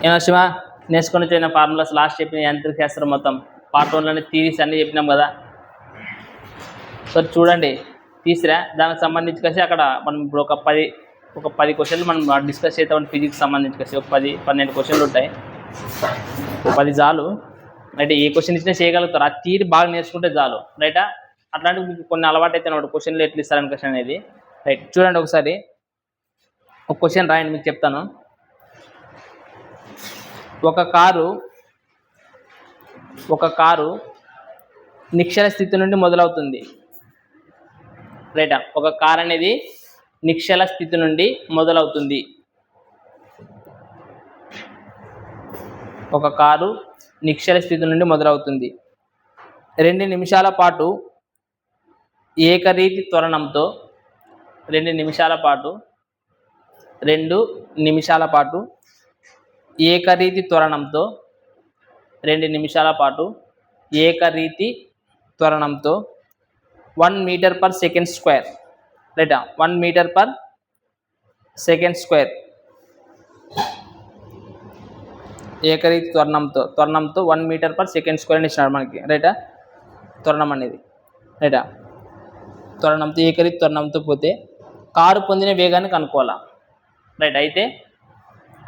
ఏమో శివ నేర్చుకొని వచ్చిన ఫార్ములాస్ లాస్ట్ చెప్పిన యాంత్రిక శాస్త్రం మొత్తం పార్ట్ 1లోనే థీరీస్ అన్నీ చెప్పినాం కదా. సో చూడండి తీసిరా దానికి సంబంధించి కలిసి అక్కడ మనం ఇప్పుడు ఒక పది క్వశ్చన్లు మనం డిస్కస్ చేద్దాం. ఫిజిక్స్ సంబంధించి కలిసి ఒక 10-12 క్వశ్చన్లు ఉంటాయి. 10 చాలు రైట్. ఏ క్వశ్చన్ ఇచ్చినా చేయగలుగుతారు. ఆ థియరీ బాగా నేర్చుకుంటే చాలు రైటా. అట్లాంటివి మీకు కొన్ని అలవాటు అయితే అన్నమాట క్వశ్చన్లు ఎట్లా ఇస్తారని క్వశ్చన్ అనేది రైట్. చూడండి ఒకసారి ఒక క్వశ్చన్ రాయండి మీకు చెప్తాను. ఒక కారు నిశ్చల స్థితి నుండి మొదలవుతుంది రైటా. ఒక కార్ అనేది నిశ్చల స్థితి నుండి మొదలవుతుంది. ఒక కారు నిశ్చల స్థితి నుండి మొదలవుతుంది. 2 నిమిషాల పాటు ఏకరీతి త్వరణంతో 2 నిమిషాల పాటు ఏకరీతి త్వరణంతో 2 నిమిషాల పాటు ఏకరీతి త్వరణంతో 1 మీటర్ పర్ సెకండ్ స్క్వేర్ రైటా. 1 మీటర్ పర్ సెకండ్ స్క్వేర్ ఏకరీతి త్వరణంతో 1 మీటర్ పర్ సెకండ్ స్క్వేర్ అని ఇచ్చినాడు మనకి రైటా. త్వరణం అనేది రైటా. త్వరణంతో ఏకరీతి త్వరణంతో పోతే కారు పొందిన వేగాన్ని కనుక్కోవాలా రైట్. అయితే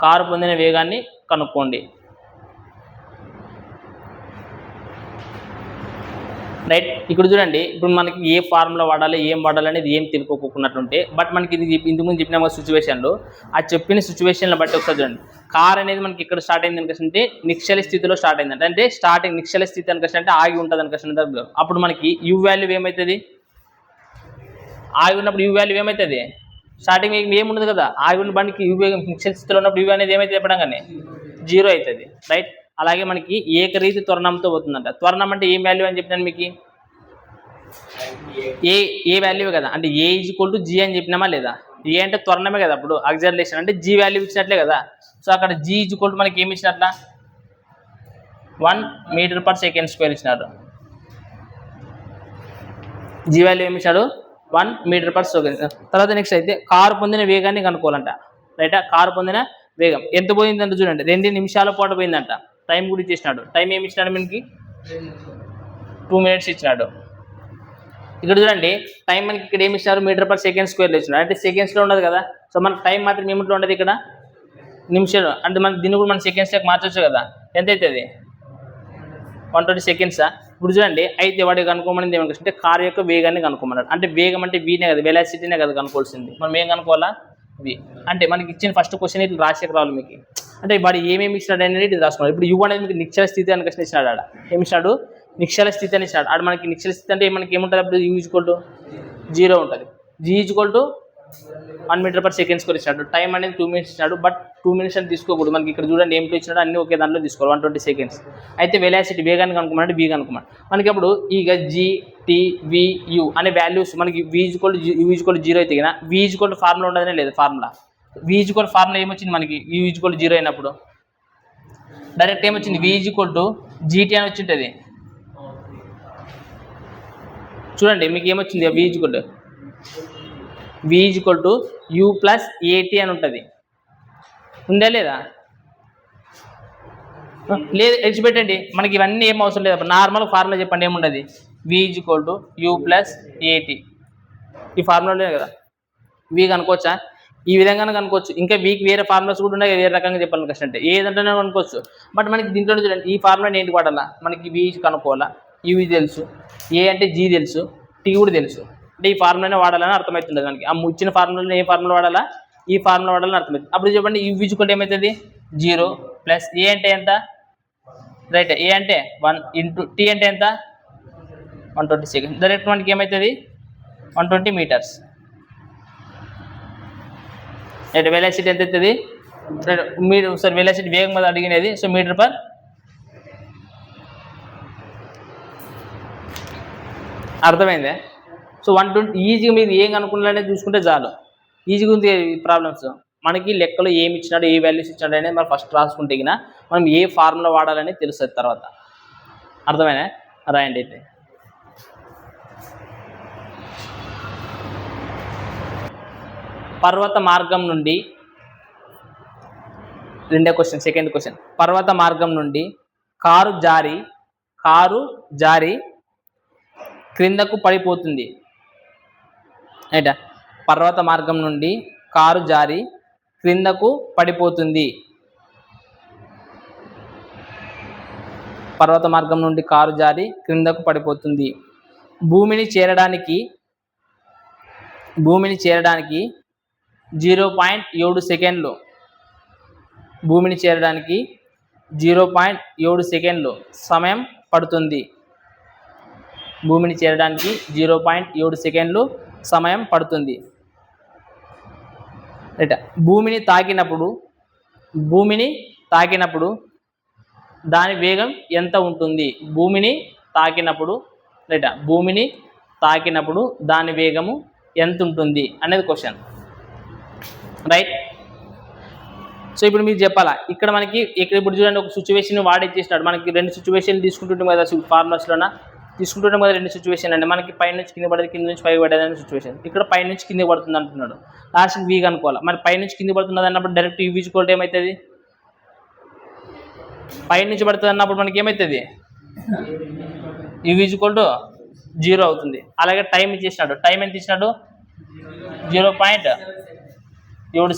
కారు పొందిన వేగాన్ని కనుక్కోండి రైట్. ఇక్కడ చూడండి ఇప్పుడు మనకి ఏ ఫార్ములా వాడాలి ఏం వాడాలి అనేది ఏం తెలుసుకోకున్నట్టుంటే బట్ మనకి ఇది ఇంతకుముందు చెప్పిన సిచ్యువేషన్లో ఆ చెప్పిన సిచ్యువేషన్లో బట్టి ఒకసారి చూడండి. కార్ అనేది మనకి ఇక్కడ స్టార్ట్ అయింది అనుకోండి నిశ్చల స్థితిలో స్టార్ట్ అయిందంటే అంటే స్టార్టింగ్ నిశ్చల స్థితి అనుకోండి ఆగి ఉంటుంది అనుకోండి. అప్పుడు మనకి యూ వాల్యూ ఏమవుతుంది? ఆగి ఉన్నప్పుడు యూ వాల్యూ ఏమవుతుంది? స్టార్టింగ్ ఏముండదు కదా. ఆగి ఉన్న బండికి యూ నిశ్చల స్థితిలో ఉన్నప్పుడు యూ అనేది ఏమైతే చెప్పడంగానే 0 అవుతుంది రైట్. అలాగే మనకి ఏకరీతి త్వరణంతో పోతుందంట. త్వరణం అంటే ఏం వాల్యూ అని చెప్పినాను మీకు? ఏ వాల్యూ కదా. అంటే ఏ ఈజ్ఈక్వల్ టు జీ అని చెప్పినామా లేదా? ఏ అంటే త్వరణమే కదా. అప్పుడు యాక్సలరేషన్ అంటే జీ వాల్యూ ఇచ్చినట్లే కదా. సో అక్కడ జీ ఈజ్ఈక్వల్ టు మనకి ఏమి ఇచ్చినట్ల 1 మీటర్ పర్ సెకండ్ స్క్వేర్ ఇచ్చినాడు. జీ వాల్యూ ఏమి ఇచ్చాడు? 1 మీటర్ పర్ సెకండ్. తర్వాత నెక్స్ట్ అయితే కారు పొందిన వేగాన్ని కనుక్కోవాలంట రైటా. కారు పొందిన వేగం ఎంత పోయిందంటే చూడండి 2 నిమిషాల పాటు పోయిందంట. టైం కూడా ఇచ్చేసినాడు. టైం ఏమి ఇచ్చినాడు మనకి? 2 మినిట్స్ ఇచ్చినాడు. ఇక్కడ చూడండి టైం మనకి ఇక్కడ ఏమి ఇచ్చినారు? మీటర్ పర్ సెకండ్ స్క్వేర్లో ఇచ్చినాడు. అంటే సెకండ్స్లో ఉండదు కదా. సో మనకు టైం మాత్రం ఏమిట్లో ఉండదు ఇక్కడ నిమిషాలు. అంటే మనకి దీన్ని కూడా మనం సెకండ్స్లోకి మార్చవచ్చు కదా. ఎంత అవుతుంది? 120 సెకండ్సా. ఇప్పుడు చూడండి అయితే వాడికి కనుక్కోమని ఏమనుకుంటే కారు యొక్క వేగాన్ని కనుక్కోమన్నాడు. అంటే వేగం అంటే వీనే కదా, వెలాసిటీనే కదా కనుక్కోవాల్సింది. మనం ఏం కనుక్కోవాలా? వి. అంటే మనకి ఇచ్చిన ఫస్ట్ క్వశ్చన్ ఇట్లా రాసేకి రావాలి మీకు. అంటే వాడు ఏమేమి ఇచ్చినాడు అనేది ఇది రాసుకోవాలి. ఇప్పుడు యు అనేది మీకు నిశ్చల స్థితి అని క్వశ్చన్ ఇచ్చినాడు. ఆడ ఏమి ఇచ్చినాడు? నిశ్చల స్థితి అని ఇచ్చినాడు. ఆడ మనకి నిశ్చల స్థితి అంటే మనకి ఏముంటుంది? అప్పుడు యూ ఈజ్ఈక్వల్ టు 0 ఉంటుంది. G is equal to 1 meter per second square ఇచ్చినాడు. టైం అనేది 2 మినిట్స్ ఇచ్చినాడు. బట్ 2 మినిట్స్ అని తీసుకోకూడదు. మనకి ఇక్కడ చూడండి ఏమిటో ఇచ్చినాడు అన్ని ఒకే దాంట్లో తీసుకోవాలి. 120 సెకండ్స్. అయితే వెలాసిటీ వేగాన్ని కనుక్కోమంటే వి కనుక్కోమంటే మనకి అప్పుడు ఇక జీ టీ వి యూ అనే వాల్యూస్ మనకి v is equal to u is equal to 0 అయితే కదా వి ఈజ్ఈక్వల్ టు ఫార్ములా ఉండదనే లేదు. Formula v is equal to formula ఏమొచ్చింది మనకి? యూ ఈజ్ఈక్వల్ టు 0 అయినప్పుడు డైరెక్ట్ ఏమొచ్చింది? వి ఈజ్ఈక్వల్ టు జీటీ అని వచ్చింటుంది. చూడండి మీకు ఏమొచ్చింది? వి ఈజ్ఈక్వల్ టు యూ ప్లస్ ఏటీ అని ఉంటుంది. ఉందా లేదా? లేదు ఎడిచిపెట్టండి. మనకి ఇవన్నీ ఏం అవసరం లేదు. నార్మల్ ఫార్ములా చెప్పండి ఏముండదు? వి ఈజ్ఈక్వల్ టు యూ ప్లస్ ఏటీ. ఈ ఫార్ములాలో కదా వి కనుక్కోవచ్చా? ఈ విధంగానే కనుక్కోవచ్చు. ఇంకా వీక్ వేరే ఫార్ములాస్ కూడా ఉన్నాయి. వేరే రకంగా చెప్పాలని కష్టం అంటే ఏదంటే కనుక్కోవచ్చు. బట్ మనకి దీంట్లో చూడండి ఈ ఫార్ములా ఏంటి వాడాలా? మనకి వి కనుక్కోవాలా, యూవి తెలుసు, ఏ అంటే జీ తెలుసు, టీ కూడా తెలుసు. అంటే ఈ ఫార్ములానే వాడాలని అర్థమవుతుంది మనకి. ఆ ఇచ్చిన ఫార్ములాలో ఏ ఫార్ములా వాడాలా? ఈ ఫార్ములా వాడాలని అర్థమవుతుంది. అప్పుడు చెప్పండి యూవి ఈజ్ఈక్వల్ ఏమవుతుంది? 0 ప్లస్ ఏ అంటే ఎంత రైట్? ఏ అంటే 1 ఇంటూ టీ అంటే ఎంత? 120 సెకండ్స్. డైరెక్ట్ మనకి ఏమవుతుంది? 120 మీటర్స్. రైట్. వెలాసిటీ ఎంత అవుతుంది? మీరు సార్ వెలాసిటీ వేగం మీద అడిగినది. సో మీటర్ పర్ అర్థమైందే. సో 120 ఈజీగా మీరు ఏం అనుకున్నారనేది చూసుకుంటే చాలు. ఈజీగా ఉంది ప్రాబ్లమ్స్. మనకి లెక్కలో ఏమి ఇచ్చినాడు, ఏ వాల్యూస్ ఇచ్చినాడు అనేది మనం ఫస్ట్ రాసుకుంటే మనం ఏ ఫార్ములా వాడాలని తెలుస్తుంది తర్వాత. అర్థమైనా? రాయండి అయితే. పర్వత మార్గం నుండి రెండో క్వశ్చన్, సెకండ్ క్వశ్చన్. పర్వత మార్గం నుండి కారు జారి క్రిందకు పడిపోతుంది. రైటా? పర్వత మార్గం నుండి కారు జారి క్రిందకు పడిపోతుంది. పర్వత మార్గం నుండి కారు జారి క్రిందకు పడిపోతుంది. భూమిని చేరడానికి 0.7 సెకండ్లు. భూమిని చేరడానికి 0.7 సెకండ్లు సమయం పడుతుంది. భూమిని చేరడానికి 0.7 సెకండ్లు సమయం పడుతుంది. రైట్. భూమిని తాకినప్పుడు దాని వేగం ఎంత ఉంటుంది? భూమిని తాకినప్పుడు దాని వేగము ఎంత ఉంటుంది అనేది క్వశ్చన్. రైట్. సో ఇప్పుడు మీరు చెప్పాలా, ఇక్కడ మనకి ఇప్పుడు చూడండి, ఒక సిచ్యువేషన్ వాడేసేసినాడు. మనకి 2 సిచ్యువేషన్లు తీసుకుంటుంటాం కదా ఫార్ములాస్లోన, తీసుకుంటుంటాం కదా 2 సిచ్యువేషన్ అండి. మనకి పై నుంచి కింద పడేది, కింద నుంచి పైకి పడేది అనే సిచ్యువేషన్. ఇక్కడ పై నుంచి కింద పడుతుంది అంటున్నాడు. లాస్ట్ వి అనుకోవాలి. మరి పై నుంచి కింద పడుతున్నది అన్నప్పుడు డైరెక్ట్ యూ ఈక్వల్ టు ఏమవుతుంది? పై నుంచి పడుతుంది అన్నప్పుడు మనకి ఏమవుతుంది? యూ ఈక్వల్ టు 0 అవుతుంది. అలాగే టైం ఇచ్చేసినాడు. టైం ఎంత ఇచ్చినాడు? 0.7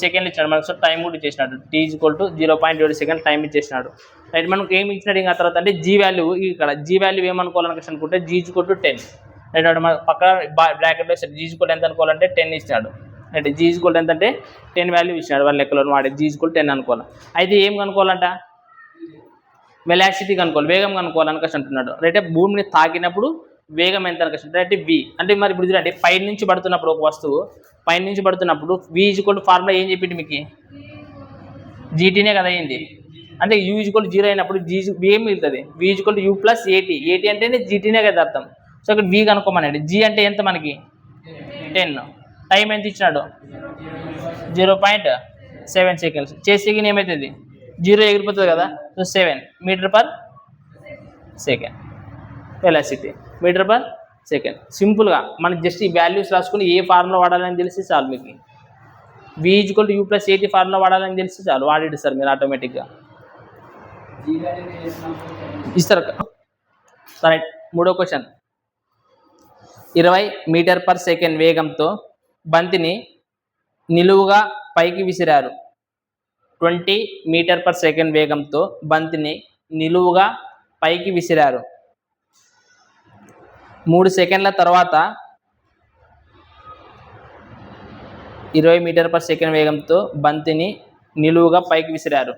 సెకండ్లు ఇచ్చాడు మనకు. సో టైం కూడా ఇచ్చేసినాడు. T equal to 0.7 second time ఇచ్చేసినాడు. రైట్. మనకు ఏమి ఇచ్చినాడు ఇంకా తర్వాత అంటే జీ వాల్యూ. ఇక్కడ జీ వాల్యూ ఏమనుకోవాలనుకుంటే జీ ఈక్వల్ టు 10. రైట్. మన పక్కన బ్రాకెట్లో జీ ఈక్వల్ ఎంత అనుకోవాలంటే 10 ఇచ్చినాడు. రైట్. జీ ఈక్వల్ ఎంత అంటే 10 వాల్యూ ఇచ్చినాడు. వాళ్ళ లెక్కలో వాడే జీ ఈక్వల్ 10 అనుకోవాలి. అయితే ఏం కనుక్కోవాలంట? వెలాసిటీ కనుక్కోవాలి, వేగం కనుక్కోవాలనుకోసం అంటున్నాడు. రైట్. భూమిని తాకినప్పుడు వేగం ఎంత అనుకోసం అంటే వి అంటే మరి ఇప్పుడు చూడండి, పై నుంచి పడుతున్నప్పుడు ఒక వస్తువు పై నుంచి పడుతున్నప్పుడు వి ఈక్వల్ టు ఫార్ములా ఏం చెప్పింది మీకు? జీటీనే కదా అయింది. అంటే యూ ఈక్వల్ 0 అయినప్పుడు ఏం మిగులుతుంది? వి ఈక్వల్ టు యూ ప్లస్ ఏటీ. ఏటీ అంటేనే జీటీనే కదా అర్థం. సో ఇక్కడ వి కనుక్కోమనండి. జీ అంటే ఎంత మనకి? 10. టైం ఎంత ఇచ్చినాడు? 0.7 సెకండ్స్. చేస్తే ఏమవుతుంది? 0 ఎగిరిపోతుంది కదా. So 7 meter per second velocity. Meter per second. సింపుల్గా మనకి జస్ట్ ఈ వాల్యూస్ రాసుకుని ఏ ఫార్ములా వాడాలని తెలిసి చాలు. మీకు వి ఈక్వల్ టు యూ ప్లస్ ఏటీ ఫార్ములా వాడాలని తెలిసి చాలు. వాడేది సార్ మీరు ఆటోమేటిక్గా ఇస్తారు. రైట్. మూడో క్వశ్చన్. 20 మీటర్ పర్ సెకండ్ వేగంతో బంతిని నిలువుగా పైకి విసిరారు. 20 మీటర్ పర్ సెకండ్ వేగంతో బంతిని నిలువుగా పైకి విసిరారు. 3 సెకండ్ల తర్వాత 20 మీటర్ పర్ సెకండ్ వేగంతో బంతిని నిలువుగా పైకి విసిరారు.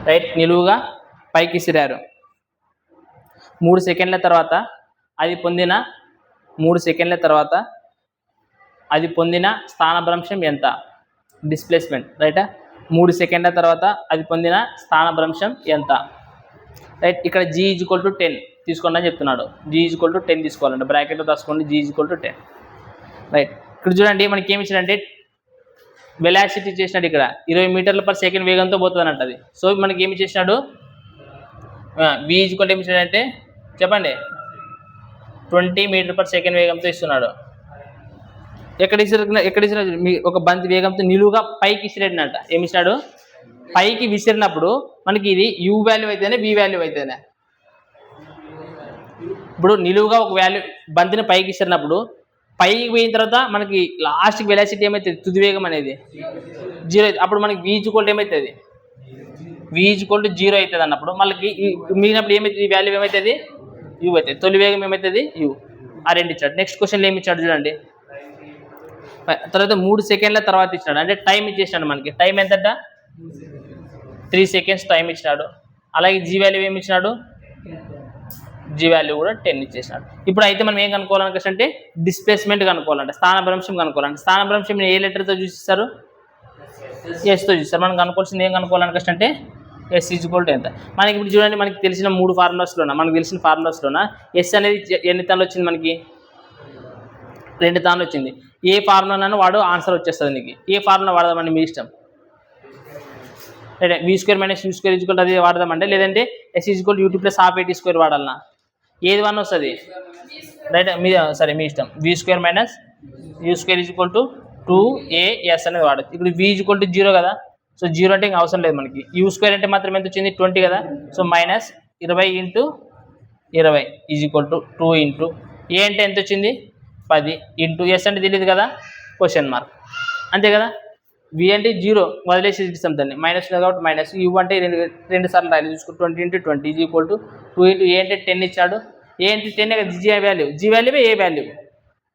రైట్. నిలువుగా పైకి విసిరారు. 3 సెకండ్ల తర్వాత అది పొందిన స్థానభ్రంశం ఎంత? డిస్ప్లేస్మెంట్. రైటా? 3 సెకండ్ల తర్వాత అది పొందిన స్థానభ్రంశం ఎంత? రైట్. ఇక్కడ జీ ఈక్వల్ టు 10 తీసుకోండి అని చెప్తున్నాడు. జీ ఈక్వల్ టు 10 తీసుకోవాలంటే బ్రాకెట్లో రాసుకోండి. G equal to 10. రైట్. ఇక్కడ చూడండి మనకి ఏమి ఇచ్చాడంటే వెలాసిటీ చేసినాడు. ఇక్కడ 20 మీటర్ల పర్ సెకండ్ వేగంతో పోతుంది అన్నట్టు అది. సో మనకి ఏమి చేసినాడు? వి ఈక్వల్ ఏమి ఇచ్చాడంటే చెప్పండి, 20 మీటర్ పర్ సెకండ్ వేగంతో ఇస్తున్నాడు. ఎక్కడ ఇచ్చిన మీ ఒక బంతి వేగంతో నిలువుగా పైకి విసిరేడినట్ట. ఏమి ఇచ్చినాడు? పైకి విసిరినప్పుడు మనకి ఇది యూ వాల్యూ అయితేనే వి వాల్యూ అయితేనే. ఇప్పుడు నిలువుగా ఒక వాల్యూ బంతిని పైకి విసిరినప్పుడు పైకి పోయిన తర్వాత మనకి లాస్ట్కి వెలాసిటీ ఏమవుతుంది? తుది వేగం అనేది 0 అవుతుంది. అప్పుడు మనకి వి ఈక్వల్ ఏమవుతుంది? వి ఈక్వల్ టు 0 అవుతుంది అన్నప్పుడు మనకి మిగిలినప్పుడు ఏమవుతుంది? ఈ వాల్యూ ఏమవుతుంది? యూ అవుతుంది. తొలి వేగం ఏమవుతుంది? యూ. ఆ రెండు ఇచ్చాడు. నెక్స్ట్ క్వశ్చన్లో ఏమి ఇచ్చాడు చూడండి. తర్వాత 3 సెకండ్ల తర్వాత ఇచ్చినాడు. అంటే టైం ఇచ్చేసినాడు మనకి. టైం ఎంతట? 3 సెకండ్స్ టైం ఇచ్చినాడు. అలాగే జీ వాల్యూ ఏమి ఇచ్చినాడు? జీ వాల్యూ కూడా 10 ఇచ్చేసినాడు. ఇప్పుడు అయితే మనం ఏం కనుక్కోవాలనుకుంటే డిస్ప్లేస్మెంట్ కనుక్కోవాలంటే, స్థానభ్రంశం కనుక్కోవాలంటే. స్థానభ్రంశం ఏ లెటర్తో చూసిస్తారు? ఎస్తో చూస్తారు. మనం కనుక్కోవాల్సింది ఏం కనుక్కోవాలనుకుంటే ఎస్ ఈక్వల్ టు ఎంత. మనకి ఇప్పుడు చూడండి, మనకి తెలిసిన 3 ఫార్ములాస్లోన ఎస్ అనేది ఎన్ని తాన్లు వచ్చింది? మనకి 2 తాన్లు వచ్చింది. ఏ ఫార్ములానైనా వాడు ఆన్సర్ వచ్చేస్తుంది. నీకు ఏ ఫార్ములా వాడదామండి మీ ఇష్టం. V square minus u square equal అది వాడదామంటే, లేదంటే s equal u t plus half a t square వాడాలన్నా. ఏది 1 వస్తుంది రైట్ మీ సరే మీ ఇష్టం v² minus u² is equal to 2as అనేది వాడచ్చు. ఇప్పుడు v ఈజ్ ఈక్వల్ టు 0 కదా, సో 0 అంటే ఇంకా అవసరం లేదు మనకి. u² అంటే మాత్రం ఎంత వచ్చింది 20 కదా, so minus 20 into 20 is equal to 2 into a అంటే ఎంత వచ్చింది 10 ఇంటూ ఎస్ అంటే తెలియదు కదా క్వశ్చన్ మార్క్ అంతే కదా. వి అంటే 0 వదిలేసి ఇస్తాం దాన్ని, మైనస్ కాబట్టి మైనస్, యూ అంటే రెండు సార్లు రాయాలి చూసుకో 20 into 20 is equal to 2 into a అంటే 10 ఇచ్చాడు, ఏ అంటే 10 కదా g value, g value a value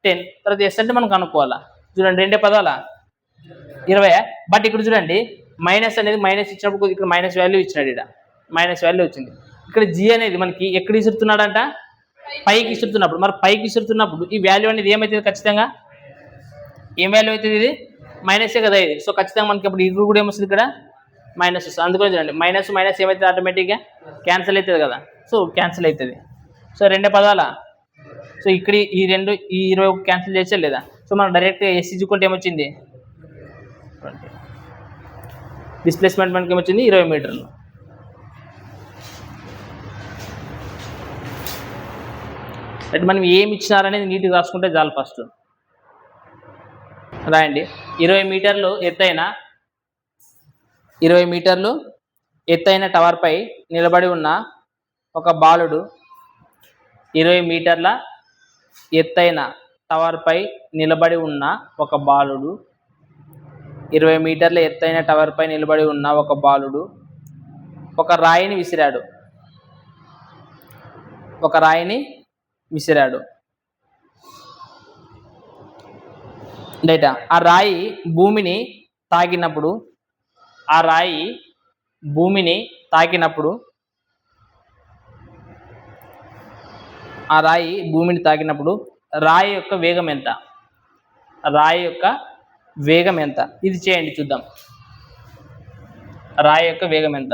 10. తర్వాత ఎస్ అంటే మనం కనుక్కోవాలా. చూడండి రెండే పదాలా 20. బట్ ఇక్కడ చూడండి మైనస్ అనేది మైనస్ ఇచ్చినప్పుడు ఇక్కడ మైనస్ వాల్యూ ఇచ్చినాడు, ఇక్కడ మైనస్ వాల్యూ వచ్చింది. ఇక్కడ జీ అనేది మనకి ఎక్కడ ఇస్తున్నాడంట పైకి ఇస్తున్నప్పుడు, మరి పైకి ఇస్తున్నప్పుడు ఈ వాల్యూ అనేది ఏమవుతుంది ఖచ్చితంగా ఏం వాల్యూ అవుతుంది, ఇది మైనసే కదా ఇది. సో ఖచ్చితంగా మనకి అప్పుడు ఇది కూడా ఏమొస్తుంది ఇక్కడ మైనస్ వస్తుంది. అందుకని చూడండి మైనస్ మైనస్ ఏమవుతుంది ఆటోమేటిక్గా క్యాన్సిల్ అవుతుంది కదా, సో క్యాన్సిల్ అవుతుంది. సో రెండే పదాలా, సో ఇక్కడ ఈ 20 క్యాన్సిల్ చేసే లేదా, సో మనం డైరెక్ట్గా ఎస్ ఈక్వల్ ఏమొచ్చింది డిస్ప్లేస్మెంట్ మనకి ఏమొచ్చింది 20 మీటర్లు. అంటే మనం ఏమి ఇచ్చినారనేది నీట్గా రాసుకుంటే చాలు. ఫస్ట్ రాయండి 20 మీటర్లు ఎత్తైన టవర్పై నిలబడి ఉన్న ఒక బాలుడు, 20 మీటర్ల ఎత్తైన టవర్పై నిలబడి ఉన్న ఒక బాలుడు, 20 మీటర్ల ఎత్తైన టవర్పై నిలబడి ఉన్న ఒక బాలుడు ఒక రాయిని విసిరాడు. రైటా, ఆ రాయి భూమిని తాకినప్పుడు రాయి యొక్క వేగం ఎంత, ఇది చేయండి చూద్దాం. రాయి యొక్క వేగం ఎంత,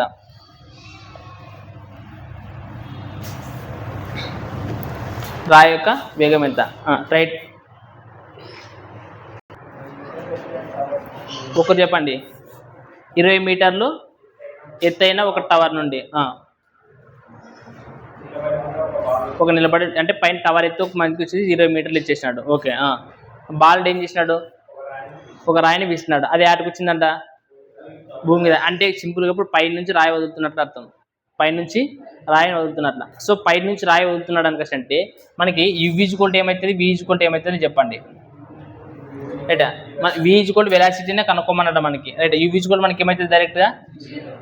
రైట్ ఒకరు చెప్పండి. 20 మీటర్లు ఎత్తైన ఒక టవర్ నుండి ఒక నిలబడి, అంటే పైన టవర్ ఎత్తు ఒక మందికి వచ్చేసి 20 మీటర్లు ఇచ్చేసినాడు. ఓకే, బాలుడు ఏం చేసినాడు ఒక రాయిని విసినాడు, అది ఆటకు వచ్చిందంట భూమి మీద. అంటే సింపుల్గా ఇప్పుడు పై నుంచి రాయి వదులుతున్నట్లు అర్థం, పైనుంచి రాయిని వదులుతున్నట్ల. సో పైనుంచి రాయి వదులుతున్నాడు అనుకంటే మనకి యువీజుకుంటే ఏమవుతుంది, వీజుకుంటే ఏమవుతుంది చెప్పండి. రైట్, మన వీజుకోల్డ్ వెలాసిటీనే కనుక్కోమన్నట మనకి. రైట్, యువీజుకోల్డ్ మనకి ఏమవుతుంది డైరెక్ట్గా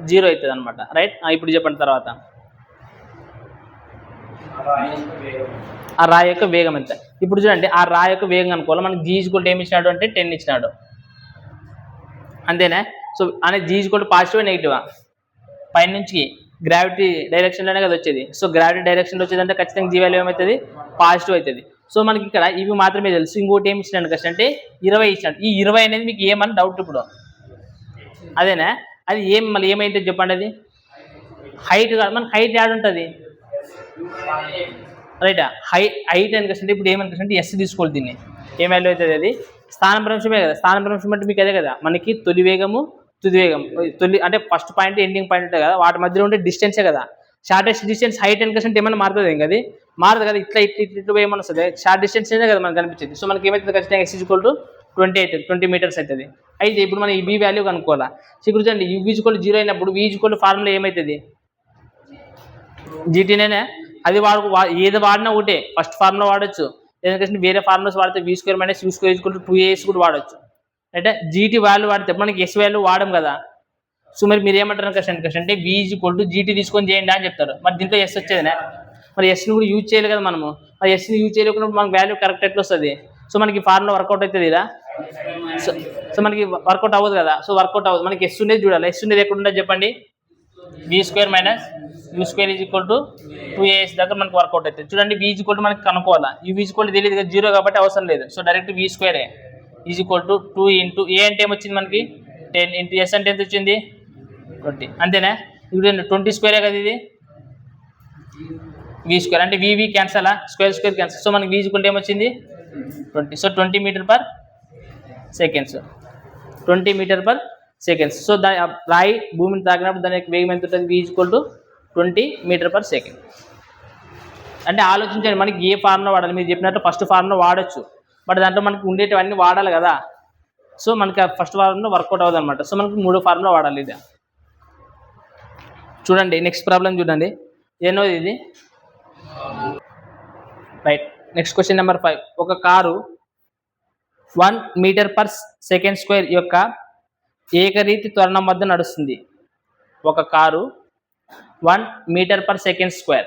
0 అవుతుంది అనమాట. రైట్, ఇప్పుడు చెప్పండి తర్వాత ఆ రాయి యొక్క వేగం ఎంత. ఇప్పుడు చూడండి ఆ రాయి యొక్క వేగం అనుకోవాలి. మనకి జీజుకోల్డ్ ఏమి ఇచ్చినాడు అంటే 10 ఇచ్చినాడు అంతేనా. సో అనేది జీజుకోల్డ్ పాజిటివ్ నెగిటివా, పైనుంచి గ్రావిటీ డైరెక్షన్లోనే కదా వచ్చేది. సో గ్రావిటీ డైరెక్షన్లో వచ్చేదంటే ఖచ్చితంగా జీ వాల్యూ ఏమవుతుంది పాజిటివ్ అవుతుంది. సో మనకి ఇక్కడ ఇవి మాత్రమే తెలుసు. ఇంకోటి ఏమి ఇచ్చినాడు కష్టం అంటే 20 ఇచ్చినాడు. ఈ 20 అనేది మీకు ఏమని డౌట్ ఇప్పుడు అదేనా, అది మళ్ళీ ఏమైతే చెప్పండి, అది హైట్ కాదు. మనకి హైట్ యాడ్ ఉంటుంది రైటా, హైట్ అని కష్టం. ఇప్పుడు ఏమనుకుంటే ఎస్ తీసుకోవాలి, దీన్ని ఏం వాల్యూ అవుతుంది, అది స్థానభ్రంశమే కదా. స్థానభ్రంశం అంటే మీకు అదే కదా, మనకి తొలి వేగము తుది వేగం, అంటే ఫస్ట్ పాయింట్ ఎండింగ్ పాయింట్ ఉంటాయి కదా, వాటి మధ్యలో ఉంటే డిస్టెన్సే కదా. షార్టెస్ట్ డిస్టెన్స్ హైట్ అని కష్టం ఏమైనా మారుతుంది ఇంకా, అది మారదు కదా. ఇట్లా ఏమన్నా వస్తుంది, షార్ట్ డిస్టెన్స్ కదా మనకు కనిపించింది. సో మనకి ఏమవుతుంది ఖచ్చితంగా ఎస్ ఈక్వల్ టు 20 అవుతుంది, 20 మీటర్స్ అవుతుంది. అయితే ఇప్పుడు మనం ఈ బీ వాల్యూ కనుక్కోవాలా. ఇప్పుడు చూడండి యూ ఈక్వల్ 0 అయినప్పుడు వీ ఈక్వల్ ఫార్ములా ఏమవుతుంది జీటీనేనే. అది ఏది వాడినా ఒకటే, ఫస్ట్ ఫార్ములా వాడచ్చు, ఎందుకంటే వేరే ఫార్ములాస్ వాడితే v² - u² equal to 2as కూడా వాడచ్చు. అంటే జీటీ వాల్యూ వాడితే మనకి ఎస్ వాల్యూ వాడడం కదా. సో మరి మీరు ఏమంటారు క్వశ్చన్ అంటే v ఈక్వల్ టు జీటీ తీసుకొని చేయండి అని చెప్తారు. మరి దీంట్లో ఎస్ వచ్చేదినే, మరి ఎస్ని కూడా యూజ్ చేయాలి కదా మనము. మరి ఎస్ని యూజ్ చేయలేకున్నప్పుడు మనకు వాల్యూ కరెక్ట్ ఎట్లా వస్తుంది. సో మనకి ఫార్ములా వర్కౌట్ అవుతుంది ఇలా. సో మనకి వర్కౌట్ అవ్వదు కదా. సో వర్కౌట్ అవ్వదు, మనకి ఎస్ ఉండేది చూడాలి. ఎస్ ఉండేది ఎక్కడ ఉండదు చెప్పండి, v² - u² is equal to 2as దగ్గర మనకి వర్కౌట్ అవుతుంది. చూడండి v ఈక్వల్ మనకి కనుక్కోవాలా. u ఈక్వల్ తెలియదు కదా 0 కాబట్టి అవసరం లేదు. So direct v² is equal to 2 into a అంటే ఏమొచ్చింది మనకి 10 ఇంటూ ఎస్ అంటే ఎంత వచ్చింది 20 అంతేనా. ఇప్పుడు 20² కదా ఇది v² అంటే v cancel, square cancel. So మనకి v ఈక్వల్ ఏమొచ్చింది 20. So 20 meter per seconds, 20 meter per seconds. So దాని రాయి భూమిని తాకినప్పుడు దాని యొక్క వేగం ఎంత ఉంటుంది, v equal to 20 meter per second. అంటే ఆలోచించండి, మనకి ఏ ఫార్ములా వాడాలి. మీరు చెప్పినట్టు ఫస్ట్ ఫార్ములా వాడచ్చు, బట్ దాంట్లో మనకి ఉండేటివన్నీ వాడాలి కదా. సో మనకి ఫస్ట్ ఫార్ములా వర్కౌట్ అవ్వదు అనమాట. సో మనకి 3 ఫార్ములా వాడాలి. ఇది చూడండి, నెక్స్ట్ ప్రాబ్లం చూడండి. ఎన్నోది ఇది? రైట్. Next question number 5. ఒక కారు 1 మీటర్/సెకండ్² యొక్క ఏకరీతి త్వరణం వద్ద నడుస్తుంది. ఒక కారు 1 మీటర్/సెకండ్²,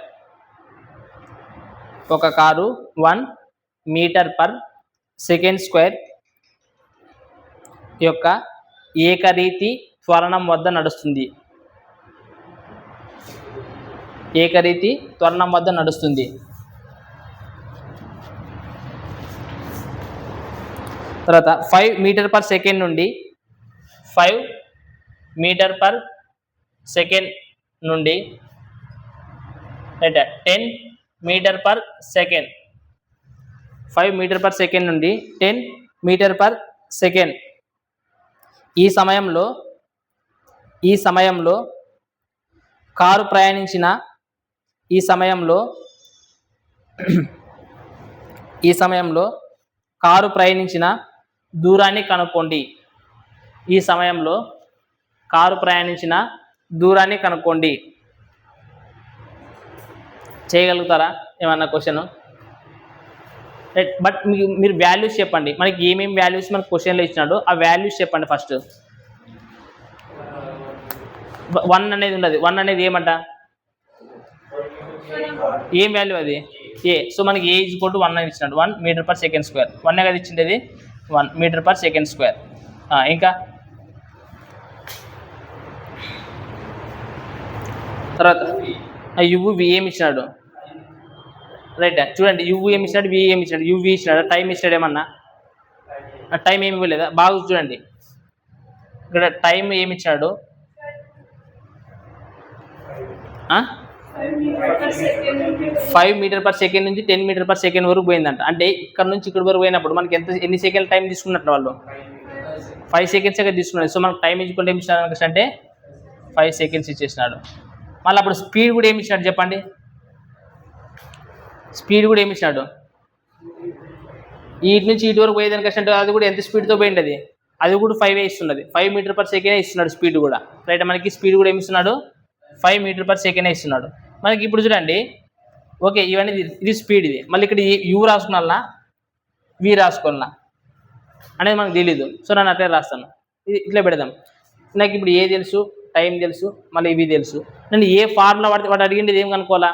ఒక కారు 1 మీటర్/సెకండ్² యొక్క ఏకరీతి త్వరణం వద్ద నడుస్తుంది. ఏకరీతి త్వరణం వద్ద నడుస్తుంది. తర్వాత 5 మీటర్/సెకండ్ నుండి 5 మీటర్/సెకండ్ నుండి 10 మీటర్/సెకండ్, 5 మీటర్/సెకండ్ నుండి 10 మీటర్/సెకండ్ ఈ సమయంలో కారు ప్రయాణించిన కారు ప్రయాణించిన దూరాన్ని కనుక్కోండి. ఈ సమయంలో కారు ప్రయాణించిన దూరాన్ని కనుక్కోండి. చేయగలుగుతారా ఏమన్నా క్వశ్చన్? రైట్. బట్ మీరు వాల్యూస్ చెప్పండి. మనకి ఏమేమి వాల్యూస్ మనకు క్వశ్చన్లో ఇచ్చినాడు, ఆ వాల్యూస్ చెప్పండి ఫస్ట్. 1 అనేది ఉండదు. 1 అనేది ఏమంట? ఏం వాల్యూ అది? ఏ. సో మనకి ఏ = 1 అని ఇచ్చినాడు. 1 మీటర్/సెకండ్². 1 కదా ఇచ్చిండేది, 1 మీటర్/సెకండ్². ఇంకా తర్వాత యువ్ వి ఏమి ఇచ్చినాడు? రైట్. చూడండి, యువ్ ఏమి ఇచ్చినాడు, వి ఏమి ఇచ్చినాడు? యువ్ ఇచ్చినాడు, టైం ఇచ్చినాడు ఏమన్నా? టైం ఏమి ఇవ్వలేదా? బాగా చూడండి, ఇక్కడ టైం ఏమి ఇచ్చినాడు? 5 మీటర్/సెకండ్ నుంచి 10 మీటర్/సెకండ్ వరకు పోయిందంట. అంటే ఇక్కడ నుంచి ఇక్కడ వరకు పోయినప్పుడు మనకి ఎన్ని సెకండ్ టైం తీసుకున్నట్టు వాళ్ళు? 5 సెకండ్స్ తీసుకున్నారు. సో మనకు టైం ఇచ్చుకుంటే ఏమి ఇచ్చినాడు అంటే 5 సెకండ్స్ ఇచ్చేసినాడు. మళ్ళీ అప్పుడు స్పీడ్ కూడా ఏమి ఇచ్చినాడు చెప్పండి? స్పీడ్ కూడా ఏమి ఇచ్చినాడు? ఇటు నుంచి ఇటు వరకు పోయేదానికంటే అది కూడా ఎంత స్పీడ్తో పోయింది? అది కూడా 5 ఇస్తున్నది. 5 మీటర్/సెకండ్ ఇస్తున్నాడు స్పీడ్ కూడా. రైట్. మనకి స్పీడ్ కూడా ఏమి ఇస్తున్నాడు? 5 మీటర్/సెకండ్ ఇస్తున్నాడు. మనకి ఇప్పుడు చూడండి, ఓకే ఇవన్నీ ఇది స్పీడ్, ఇది మళ్ళీ ఇక్కడ యూ రాసుకున్నా వి రాసుకోవాలన్నా అనేది మనకు తెలీదు. సో నేను అట్లే రాస్తాను, ఇది ఇట్లా పెడదాం. నాకు ఇప్పుడు ఏ తెలుసు, టైం తెలుసు, మళ్ళీ ఇవి తెలుసు. నేను ఏ ఫార్ములా వాడు అడిగింది ఏం కనుక్కోవాలా?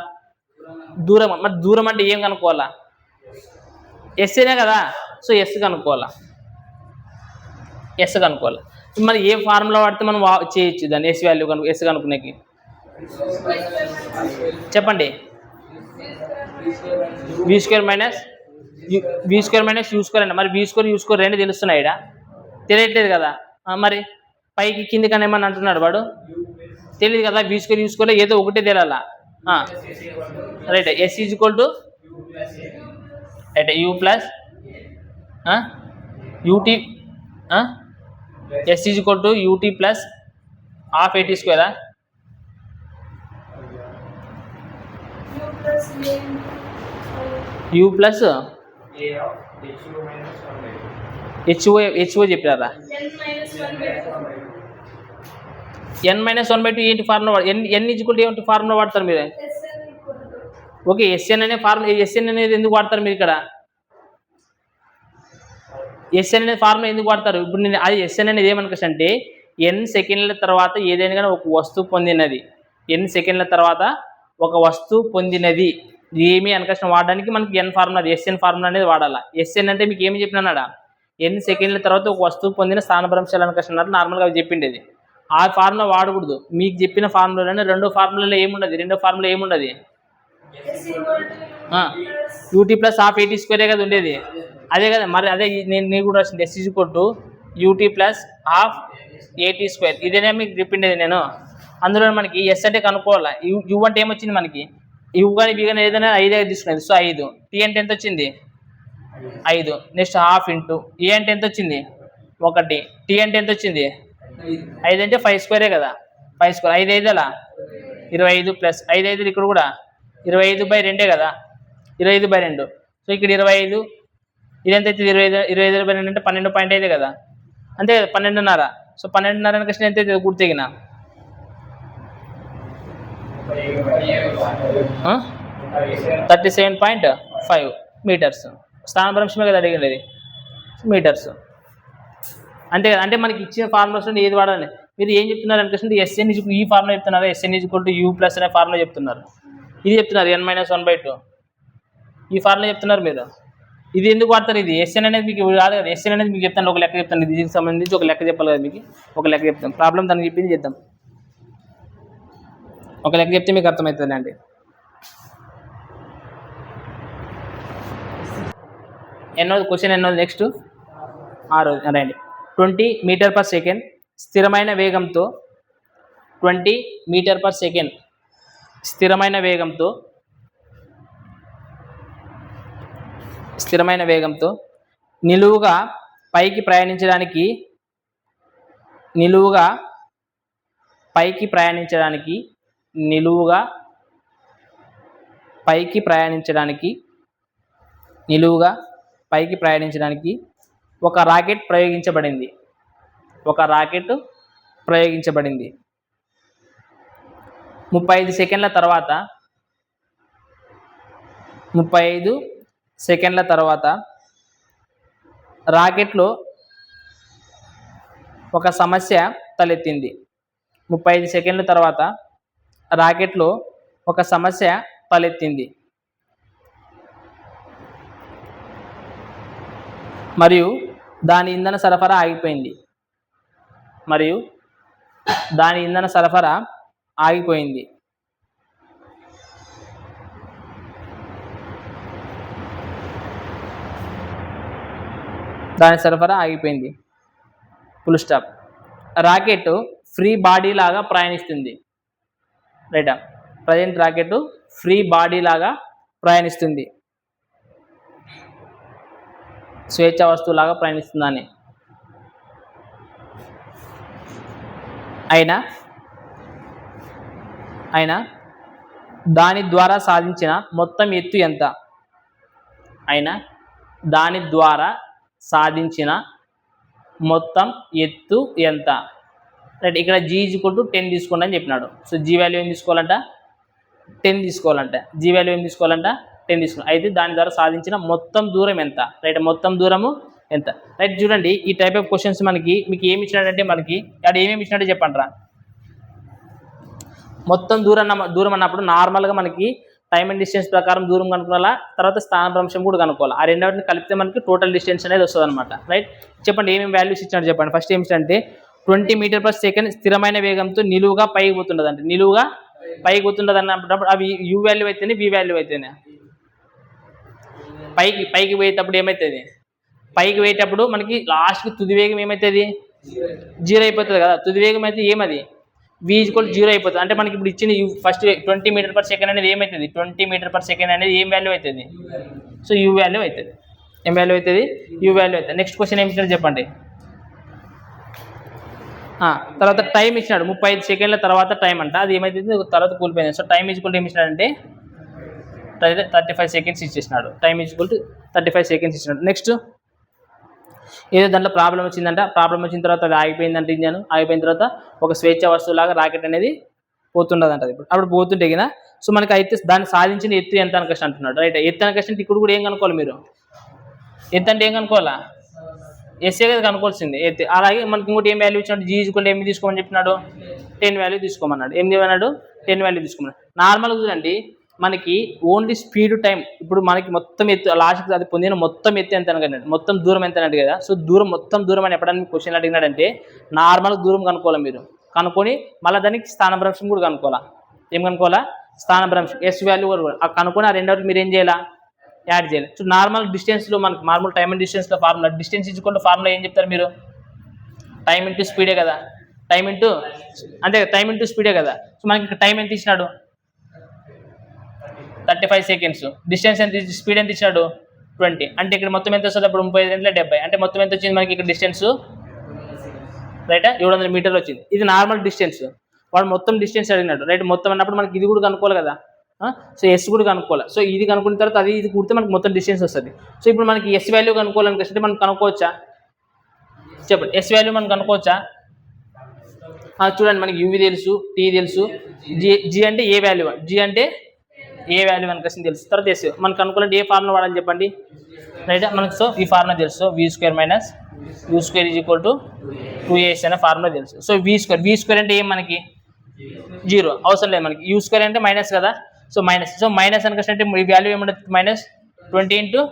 దూరం. మరి దూరం అంటే ఏం కనుక్కోవాలా? ఎస్ఏనే కదా. సో ఎస్ కనుక్కోవాలా, ఎస్ కనుక్కోవాలి. మరి ఏ ఫార్ములా వాడితే మనం చేయొచ్చు దాన్ని ఎస్ వాల్యూ ఎస్ కనుక్కునేకి? చెప్పండి. v² మైనస్ u² అండి. మరి v² u² రెండు తెలుస్తున్నాయి, ఇక్కడ తెలియట్లేదు కదా. మరి పైకి కిందికి అని ఏమన్నా అంటున్నాడు వాడు? తెలియదు కదా. v² u² ఏదో ఒకటే తెలియాలా. Right. s = right u plus ut, s = ut plus ½ at². u plus హెచ్ఓ చెప్పారా? n-1/2 ఏంటి ఫార్ములా? n = ఏంటి ఫార్ములా వాడతారు మీరు? ఓకే, ఎస్ఎన్ అనే ఫార్ములా, ఎస్ఎన్ అనేది ఎందుకు వాడతారు మీరు ఇక్కడ? ఎస్ఎన్ అనే ఫార్ములా ఎందుకు వాడతారు? ఇప్పుడు నేను అది ఎస్ఎన్ అనేది ఏమనుకోసంటే n సెకండ్ల తర్వాత ఏదైనా కానీ ఒక వస్తువు పొందినది, n సెకండ్ల తర్వాత ఒక వస్తువు పొందినది ఏమి అనకసిన వాడడానికి మనకి n ఫార్ములా, ఎస్ఎన్ ఫార్ములా అనేది వాడాలా. ఎస్ఎన్ అంటే మీకు ఏమి చెప్పినాడా? n సెకండ్ల తర్వాత ఒక వస్తువు పొందిన స్థానభ్రంశాలు అనకస్తున్నారు, నార్మల్గా అవి చెప్పిండేది. ఆ ఫార్ములా వాడకూడదు. మీకు చెప్పిన ఫార్ములాలోనే రెండో ఫార్ములాలో ఏముండదు, రెండో ఫార్ములా ఏముండదు? ut ప్లస్ ½ at² కదా ఉండేది, అదే కదా. మరి అదే నేను కూడా రాసింది, s = ut ప్లస్ ½ at². ఇదేనే మీకు చెప్పిండేది నేను. అందులో మనకి ఎస్ అంటే కనుక్కోవాలా. యు అంటే ఏమొచ్చింది మనకి? యు కానీ బి కానీ ఏదైనా 5 తీసుకునేది. సో 5. టీ అంటే ఎంత వచ్చింది? 5. నెక్స్ట్ ½ ఇంటూ ఏ అంటే ఎంత వచ్చింది? 1. టీ అంటే ఎంత వచ్చింది? 5 అంటే 5² కదా. 5². 5 5 25 ప్లస్ 5 5 ఇక్కడ కూడా 25/2 కదా. 25/2. సో ఇక్కడ 25, ఇది ఎంత అవుతుంది? 25/2 అంటే 12.5 కదా, అంతే కదా, 12.5. సో 12.5 క్వశ్చన్ ఎంత అవుతుంది గుర్తెగిన? 37.5 మీటర్స్. స్థానభ్రంశమే కదా అడిగినది, మీటర్స్ అంతే కదా. అంటే మనకి ఇచ్చిన ఫార్ములాస్ ఏది వాడాలి? మీరు ఏం చెప్తున్నారు అనుకోండి, ఎస్ఎన్ ఈ ఫార్ములా చెప్తున్నారు, ఎస్ఎన్ U ప్లస్ అనే ఫార్ములా చెప్తున్నారు, ఇది చెప్తున్నారు n-1/2 ఈ ఫార్ములా చెప్తున్నారు మీరు. ఇది ఎందుకు వాడతారు? ఇది ఎస్ఎన్ అనేది మీకు కాదు కదా, ఎస్ఎన్ అనేది మీకు చెప్తాను, ఒక లెక్క చెప్తాను, దీనికి సంబంధించి ఒక లెక్క చెప్పాలి కదా మీకు, ఒక లెక్క చెప్తాం, ప్రాబ్లం దానికి చెప్పింది చేద్దాం, ఒక లెక్క చెప్తే మీకు అర్థమవుతుంది అండి. క్వశ్చన్ ఎన్నోది నెక్స్ట్ 6 రండి. 20 మీటర్ పర్ సెకండ్ స్థిరమైన వేగంతో 20 మీటర్ పర్ సెకండ్ స్థిరమైన వేగంతో నిలువుగా పైకి ప్రయాణించడానికి ఒక రాకెట్ ప్రయోగించబడింది. 35 సెకండ్ల తర్వాత రాకెట్లో ఒక సమస్య తలెత్తింది. 35 సెకండ్ల తర్వాత రాకెట్లో ఒక సమస్య తలెత్తింది మరియు దాని ఇంధన సరఫరా ఆగిపోయింది. Full stop. Rocket free body లాగా ప్రయాణిస్తుంది. రైటా? ప్రజెంట్ రాకెట్ ఫ్రీ బాడీ లాగా ప్రయాణిస్తుంది, స్వేచ్ఛ వస్తువులాగా ప్రయాణిస్తుందని. అయినా దాని ద్వారా సాధించిన మొత్తం ఎత్తు ఎంత? రైట్, ఇక్కడ G = 10 తీసుకోండి అని చెప్పినాడు. సో G వాల్యూ ఏం తీసుకోవాలంట? 10 తీసుకోవాలంట. అయితే దాని ద్వారా సాధించిన మొత్తం దూరం ఎంత? రైట్, మొత్తం దూరము ఎంత? రైట్, చూడండి ఈ టైప్ ఆఫ్ క్వశ్చన్స్ మీకు ఏమి ఇచ్చినాడంటే, మనకి అక్కడ ఏమేమి ఇచ్చినట్టు చెప్పండి రా. మొత్తం దూరం అన్నప్పుడు నార్మల్గా మనకి టైమ్ అండ్ డిస్టెన్స్ ప్రకారం దూరం కనుక్కోవాలా, తర్వాత స్థానభ్రంశం కూడా కనుక్కోవాలి. ఆ రెండింటిని కలిపితే మనకి టోటల్ డిస్టెన్స్ అనేది వస్తుంది అనమాట. రైట్, చెప్పండి ఏమేమి వాల్యూస్ ఇచ్చినట్టు చెప్పండి. ఫస్ట్ ఏమి అంటే 20 మీటర్ పర్ సెకండ్ స్థిరమైన వేగంతో నిలువుగా పైకి పోతుండదు అంటే, నిలువుగా పైకి పోతుండదు అన్నప్పుడు అవి U వాల్యూ అయితేనే V వాల్యూ అయితేనే. పైకి పోయేటప్పుడు ఏమవుతుంది? పైకి పోయేటప్పుడు మనకి లాస్ట్కి తుది వేగం ఏమవుతుంది? 0 అయిపోతుంది కదా. తుది వేగం అయితే ఏమది? V = 0 అయిపోతుంది. అంటే మనకి ఇప్పుడు ఇచ్చిన ఫస్ట్ 20 మీటర్ పర్ సెకండ్ అనేది ఏమవుతుంది? 20 మీటర్ పర్ సెకండ్ అనేది ఏం వాల్యూ అవుతుంది? సో U వాల్యూ అవుతుంది. ఏం వాల్యూ అవుతుంది? U వాల్యూ అవుతుంది. నెక్స్ట్ క్వశ్చన్ ఏమి ఇచ్చినాడు చెప్పండి. తర్వాత టైం ఇచ్చినాడు, 35 సెకండ్ల తర్వాత టైం అంట, అది ఏమైతుంది? తర్వాత కూలిపోయింది. So time is equal to ఏమి ఇచ్చినాడంటే 35 సెకండ్స్ ఇచ్చేసినాడు. Time is equal to 35 seconds ఇచ్చినాడు. నెక్స్ట్ ఏదో దాంట్లో ప్రాబ్లం వచ్చిందంట, ప్రాబ్లం వచ్చిన తర్వాత అది ఆగిపోయిందంటే, ఇంజన్ ఆగిపోయిన తర్వాత ఒక స్వేచ్ఛ వస్తువులాగా రాకెట్ అనేది పోతుండదంట. అప్పుడు పోతుంటే గిన సో మనకి అయితే దాన్ని సాధించిన ఎత్తు ఎంత అని కష్టం అంటున్నాడు. రైట్, ఎత్తు అని కష్టం ఇక్కడ కూడా ఏం కనుక్కోవాలి మీరు? ఎత్తు అంటే ఏం కనుక్కోవాలా? ఎస్ఏ కదా కనుక్కోవాల్సింది ఎత్తు. అలాగే మనకి ఇంకోటి ఏం వాల్యూ ఇచ్చినాడు? G = ఏమి తీసుకోమని చెప్పినాడు? 10 వాల్యూ తీసుకోమన్నాడు. ఏం చెప్పన్నాడు? 10 వాల్యూ తీసుకోమన్నాడు. నార్మల్గా చూడండి మనకి ఓన్లీ స్పీడ్ టైం, ఇప్పుడు మనకి మొత్తం ఎత్తు లాస్ట్కి అది పొందిన మొత్తం ఎత్తు ఎంత అనగండి, మొత్తం దూరం ఎంత అన్నట్టు కదా. సో మొత్తం దూరం అని ఎప్పుడైనా క్వశ్చన్ అడిగినాడంటే నార్మల్గా దూరం కనుక్కోవాలి మీరు. కనుక్కొని మళ్ళీ దానికి స్థానభ్రంశం కూడా కనుక్కోవాలా. ఏం కనుక్కోవాలా? స్థానభ్రంశం ఎస్ వాల్యూ కనుక్కొని ఆ రెండవది మీరు ఏం చేయాలా? యాడ్ చేయాలి. సో నార్మల్ డిస్టెన్స్లో మనకి నార్మల్ టైమ్ అండ్ డిస్టెన్స్లో ఫార్ములా, డిస్టెన్స్ ఇచ్చుకుంటే ఫార్ములా ఏం చెప్తారు మీరు? టైం ఇంటూ స్పీడే కదా. టైం ఇంటూ స్పీడే కదా. సో మనకి ఇక్కడ టైం ఎంత ఇచ్చినాడు? 35 సెకండ్స్. డిస్టెన్స్ ఎంత, స్పీడ్ ఎంత ఇచ్చినాడు? 20. అంటే ఇక్కడ మొత్తం ఎంత వస్తుంది? అప్పుడు 35 × 70 అంటే మొత్తం ఎంత వచ్చింది మనకి ఇక్కడ డిస్టెన్స్? రైటా, 700 మీటర్లు వచ్చింది. ఇది నార్మల్ డిస్టెన్స్. వాడు మొత్తం డిస్టెన్స్ అడిగినాడు. రైట్, మొత్తం అన్నప్పుడు మనకి ఇది కూడా కనుక్కోవాలి కదా. సో ఎస్ కూడా కనుక్కోవాలి. సో ఇది కనుక్కున్న తర్వాత అది ఇది కూడితే మనకి మొత్తం డిస్టెన్స్ వస్తుంది. సో ఇప్పుడు మనకి ఎస్ వాల్యూ కనుక్కోవాలనుకుంటే మనం కనుక్కోవచ్చా? చెప్పండి, ఎస్ వాల్యూ మనం కనుక్కోవచ్చా? చూడండి, మనకి యూవి తెలుసు, టీ తెలుసు, జీ అంటే ఏ వాల్యూ, జీ అంటే ఏ వాల్యూ మనకి తెలుసు. తర్వాత ఎస్ మనం కనుక్కోవాలంటే ఏ ఫార్ములా వాడాలని చెప్పండి, రైట్? మనకు సో ఈ ఫార్ములా తెలుసు, v² minus u² is equal to 2as అనే ఫార్ములా తెలుసు. సో v² అంటే ఏం మనకి 0 అవసరం లేదు మనకి, u² అంటే మైనస్ కదా, సో మైనస్ అనుకుంటే ఈ వాల్యూ ఏమంటుంది మైనస్ 20 ×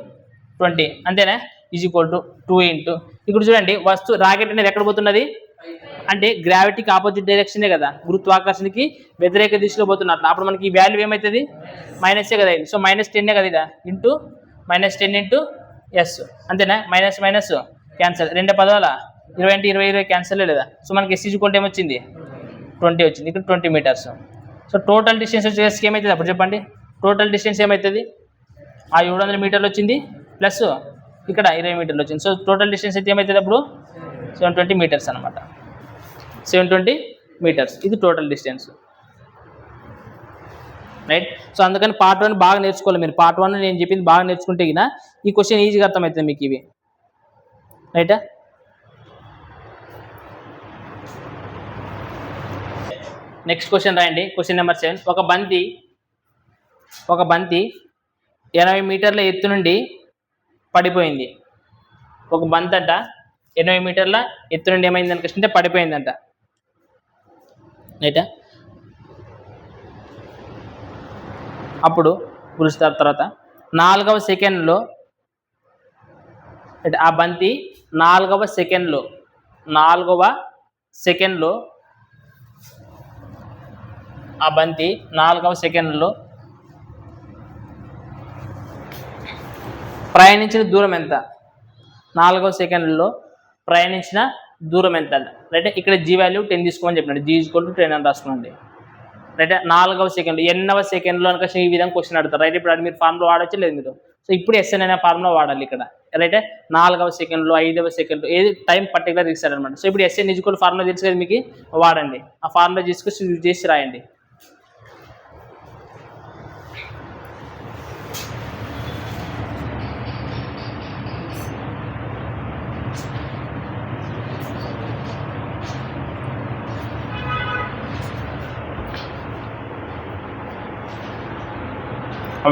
20 అంతేనా, ఈజ్ ఈక్వల్ టు 2 × ఇక్కడ చూడండి రాకెట్ అనేది ఎక్కడ పోతున్నది అంటే గ్రావిటీకి ఆపోజిట్ డైరెక్షనే కదా, గురుత్వాకర్షణకి వ్యతిరేక దిశలో పోతున్నట్లు. అప్పుడు మనకి ఈ వాల్యూ ఏమవుతుంది మైనసే కదా ఇది. సో -10 కదా ఇది ఇంటూ -10 × s అంతేనా, మైనస్ క్యాన్సల్, 2 పదాల 20 × 20 క్యాన్సల్ లేదా. సో మనకి ఎస్ ఈజ్ ఈక్వల్ టు ఏమొచ్చింది 20 వచ్చింది, ఇక్కడ 20 మీటర్స్. సో టోటల్ డిస్టెన్స్ వచ్చేసి ఏమవుతుంది అప్పుడు చెప్పండి, టోటల్ డిస్టెన్స్ ఏమవుతుంది ఆ 700 మీటర్లు వచ్చింది ప్లస్ ఇక్కడ 20 మీటర్లు వచ్చింది. సో టోటల్ డిస్టెన్స్ అయితే ఏమవుతుంది అప్పుడు 720 మీటర్స్ అనమాట, 720 మీటర్స్ ఇది టోటల్ డిస్టెన్స్, రైట్? సో అందుకని పార్ట్ 1 బాగా నేర్చుకోవాలి మీరు. పార్ట్ 1 నేను చెప్పింది బాగా నేర్చుకుంటే గిన ఈ క్వశ్చన్ ఈజీగా అర్థమవుతుంది మీకు ఇవి, రైటా? నెక్స్ట్ క్వశ్చన్ రాయండి, క్వశ్చన్ నెంబర్ 7. ఒక బంతి 80 మీటర్ల ఎత్తు నుండి పడిపోయింది. ఒక బంతి అంట 80 మీటర్ల ఎత్తు నుండి ఏమైంది అనుకుంటే పడిపోయిందంట, రైటా? అప్పుడు గురుస్తారు తర్వాత 4వ సెకండ్లో ఆ బంతి 4వ సెకండ్లో ఆ బంతి 4వ సెకండ్లో ప్రయాణించిన దూరం ఎంత? 4వ సెకండ్లో ప్రయాణించిన దూరం ఎంత, రైట్? ఇక్కడ జీ వాల్యూ 10 తీసుకోమని చెప్పినాడు, జీ ఈజ్ ఈక్వల్ టు 10 అని రాసుకోండి, రైట్? 4వ సెకండ్ ఎన్నవ సెకండ్లో అనుక ఈ విధంగా క్వశ్చన్ అడుగుతారు, రైట్? ఇప్పుడు మీరు ఫార్ములా వాడచ్చు లేదు మీరు. సో ఇప్పుడు ఎస్ఎన్ అనే ఫార్ములా వాడాలి ఇక్కడ, రైట్? 4వ సెకండ్లో 5వ సెకండ్లో ఏది టైం పర్టికులర్ ఇస్తారనమాట. సో ఇప్పుడు ఎస్ఎన్ ఈజ్ ఈక్వల్ ఫార్ములా తెలుసు కదా మీకు, వాడండి. ఆ ఫార్ములా తీసుకొచ్చి యూజ్ చేసి రాయండి.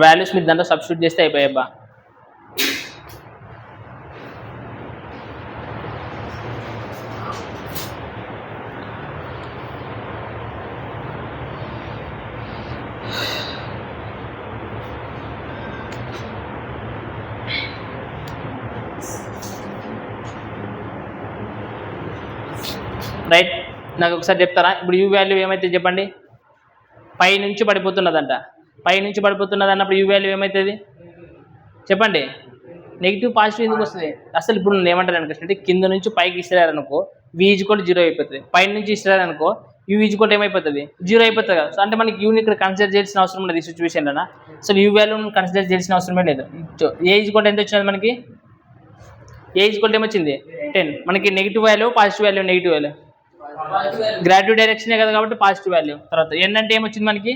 వాల్యూస్ మీరు దాంట్లో సబ్స్టిట్యూట్ చేస్తే అయిపోయాబ్బా. రైట్, నాకు ఒకసారి చెప్తారా? ఇప్పుడు యూ వాల్యూ ఏమైతే చెప్పండి, పై నుంచి పడిపోతున్నదంట, పై నుంచి పడిపోతున్నది అన్నప్పుడు యూ వాల్యూ ఏమవుతుంది చెప్పండి? నెగిటివ్ పాజిటివ్ ఎందుకు వస్తుంది అసలు? ఇప్పుడు నేను ఏమంటాను అనుకుంటే కింద నుంచి పైకి ఇస్తారనుకో v = 0 అయిపోతుంది, పై నుంచి ఇస్తారనుకో u = ఏమైపోతుంది 0 అయిపోతుంది కదా. సో అంటే మనకి యూని ఇక్కడ కన్సిడర్ చేయాల్సిన అవసరం ఉండదు ఈ సిచ్యువేషన్లో. అసలు యూ వాల్యూని కన్సిడర్ చేయాల్సిన అవసరమే లేదు. ఏ = ఎంత వచ్చినది మనకి? ఏ = ఏమొచ్చింది 10. మనకి negative value positive value, negative value graduate డైరెక్షనే కదా కాబట్టి పాజిటివ్ వాల్యూ. తర్వాత n అంటే ఏమొచ్చింది మనకి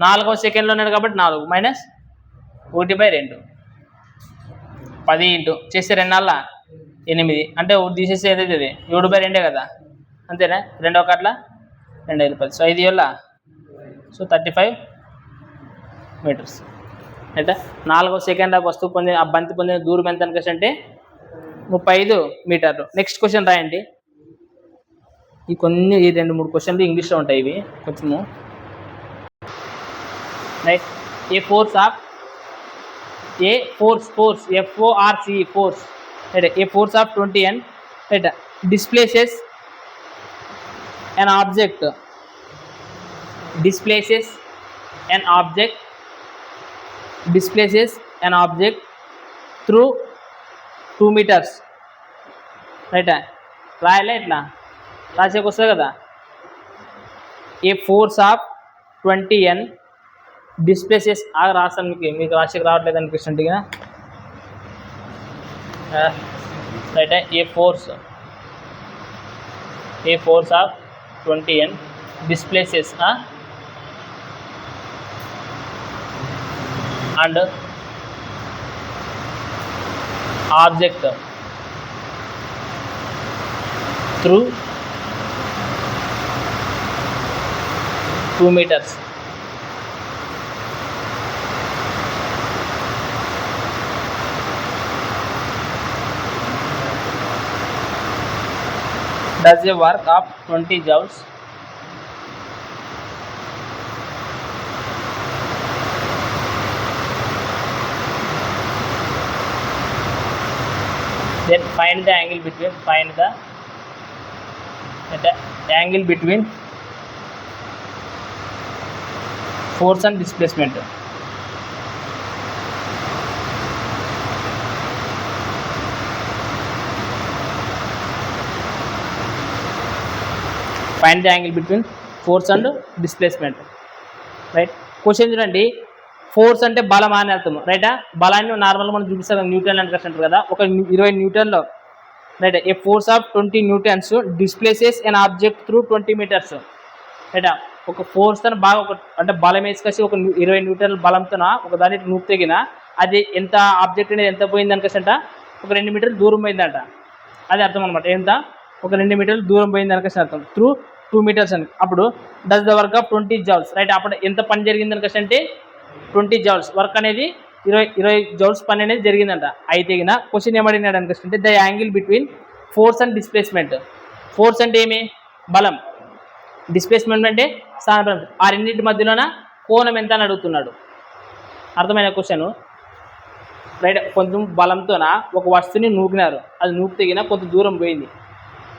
4వ సెకండ్లో ఉన్నాడు కాబట్టి 4 మైనస్ 1/2 10 ఇంటూ చేస్తే 2 8 అంటే తీసేస్తే ఏదైతుంది 7/2 కదా, అంతేనా? 2 1 2 5 10. సో 5 ఏళ్ళ సో 35 మీటర్స్, అంటే 4వ సెకండ్ వస్తువు పొందిన ఆ బంతి పొందిన దూరం ఎంత అనుకుంటే 35 మీటర్లు. నెక్స్ట్ క్వశ్చన్ రాయండి. ఈ 2-3 క్వశ్చన్లు ఇంగ్లీష్లో ఉంటాయి, ఇవి కొంచెము, right? A force force right? A force of 20 N right displaces an object through 2 meters right? రాయాలి ఇట్లా రాసేకి వస్తుంది కదా. ఏ ఫోర్స్ ఆఫ్ 20 N డిస్ప్లేసెస్ రాస్తాను మీకు రాసేకి రావట్లేదు అనిపిస్తుంది కదా, right? A force of 20 N displaces and object through 2 meters. Does a work of 20 joules then find the angle between force and displacement. Find the angle between force and displacement. Right. Question చూడండి, force అంటే బలం అని అర్థం, రైటా. బలాన్ని నార్మల్గా మనం చూపిస్తాం న్యూటన్ అని అంటారు కదా. ఒక 20 న్యూటన్లో, right, a force of 20 newtons displaces an object through 20 meters, రైటా. ఒక ఫోర్స్ తో బాగా అంటే బలం వేసుకొచ్చి ఒక 20 న్యూటన్ల బలంతో ఒక దాన్ని నూపు తెగిన అది ఎంత ఆబ్జెక్ట్ అనేది ఎంత పోయింది అనుకోసంట, ఒక 2 మీటర్లు దూరం పోయిందంట. అది అర్థం అనమాట. ఎంత, ఒక 2 మీటర్లు దూరం పోయింది అనుకోసం అర్థం. త్రూ 2 meters అని. అప్పుడు does the work of 20 joules, right. అప్పుడు ఎంత పని జరిగింది అనుకోసం అంటే 20 joules వర్క్ అనేది 20 joules పని అనేది జరిగిందంట. అయితే క్వశ్చన్ ఏమడినాడు అనుకుంటే the angle between force and displacement. Force అంటే ఏమి, బలం. డిస్ప్లేస్మెంట్ అంటే స్థానబలం. ఆ రెండింటి మధ్యలోన కోణం ఎంత అని అడుగుతున్నాడు. అర్థమైన క్వశ్చన్, రైట్. కొంచెం బలంతోన ఒక వస్తువుని నూకినారు, అది నూకు తెగిన కొంత దూరం పోయింది,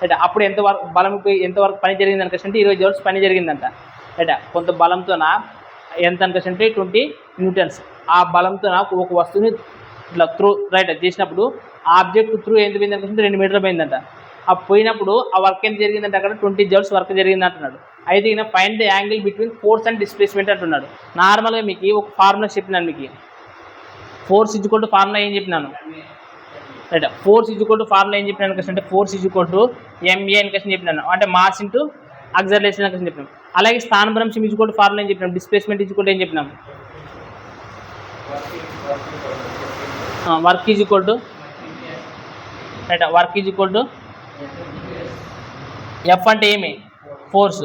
రైట్. అప్పుడు ఎంతవరకు బలం ఎంతవరకు పని జరిగింది అనుకుంటే 20 joules పని జరిగిందంట, రైట్. కొంత బలంతోన ఎంత అనుకుంటే 20 న్యూటన్స్. ఆ బలంతో ఒక వస్తువుని ఇట్లా త్రూ, రైట్, చేసినప్పుడు ఆ ఆబ్జెక్ట్ త్రూ ఎంత పోయింది అనుకుంటే 2 మీటర్లు పోయిందంట. ఆ పోయినప్పుడు ఆ వర్క్ ఎంత జరిగిందంటే అక్కడ 20 joules వర్క్ జరిగింది అంటున్నాడు. అయితే find the angle between force and displacement అంటున్నాడు. నార్మల్గా మీకు ఒక ఫార్ములా చెప్పినాను, మీకు ఫోర్స్ ఈజ్ఈక్వల్ టు ఫార్ములా ఏం చెప్పినాను, right. Force is equal to formula ఏం చెప్పినాను అంటే ఫోర్స్ ఈజ్ఈక్వల్ టు ఎంఏ అని క్వశ్చన్ చెప్పినాను, అంటే మాస్ ఇంటూ అక్సలరేషన్ అని క్వశ్చన్ చెప్పినాం. అలాగే స్థానభ్రంశం ఈజ్ఈక్వల్ టు ఫార్ములా ఏం చెప్పినాం, డిస్ప్లేస్మెంట్ ఈజ్ఈక్వల్ టు ఏం చెప్పినాం, work is equal to, right. Work is equal to F అంటే ఏమి, ఫోర్స్,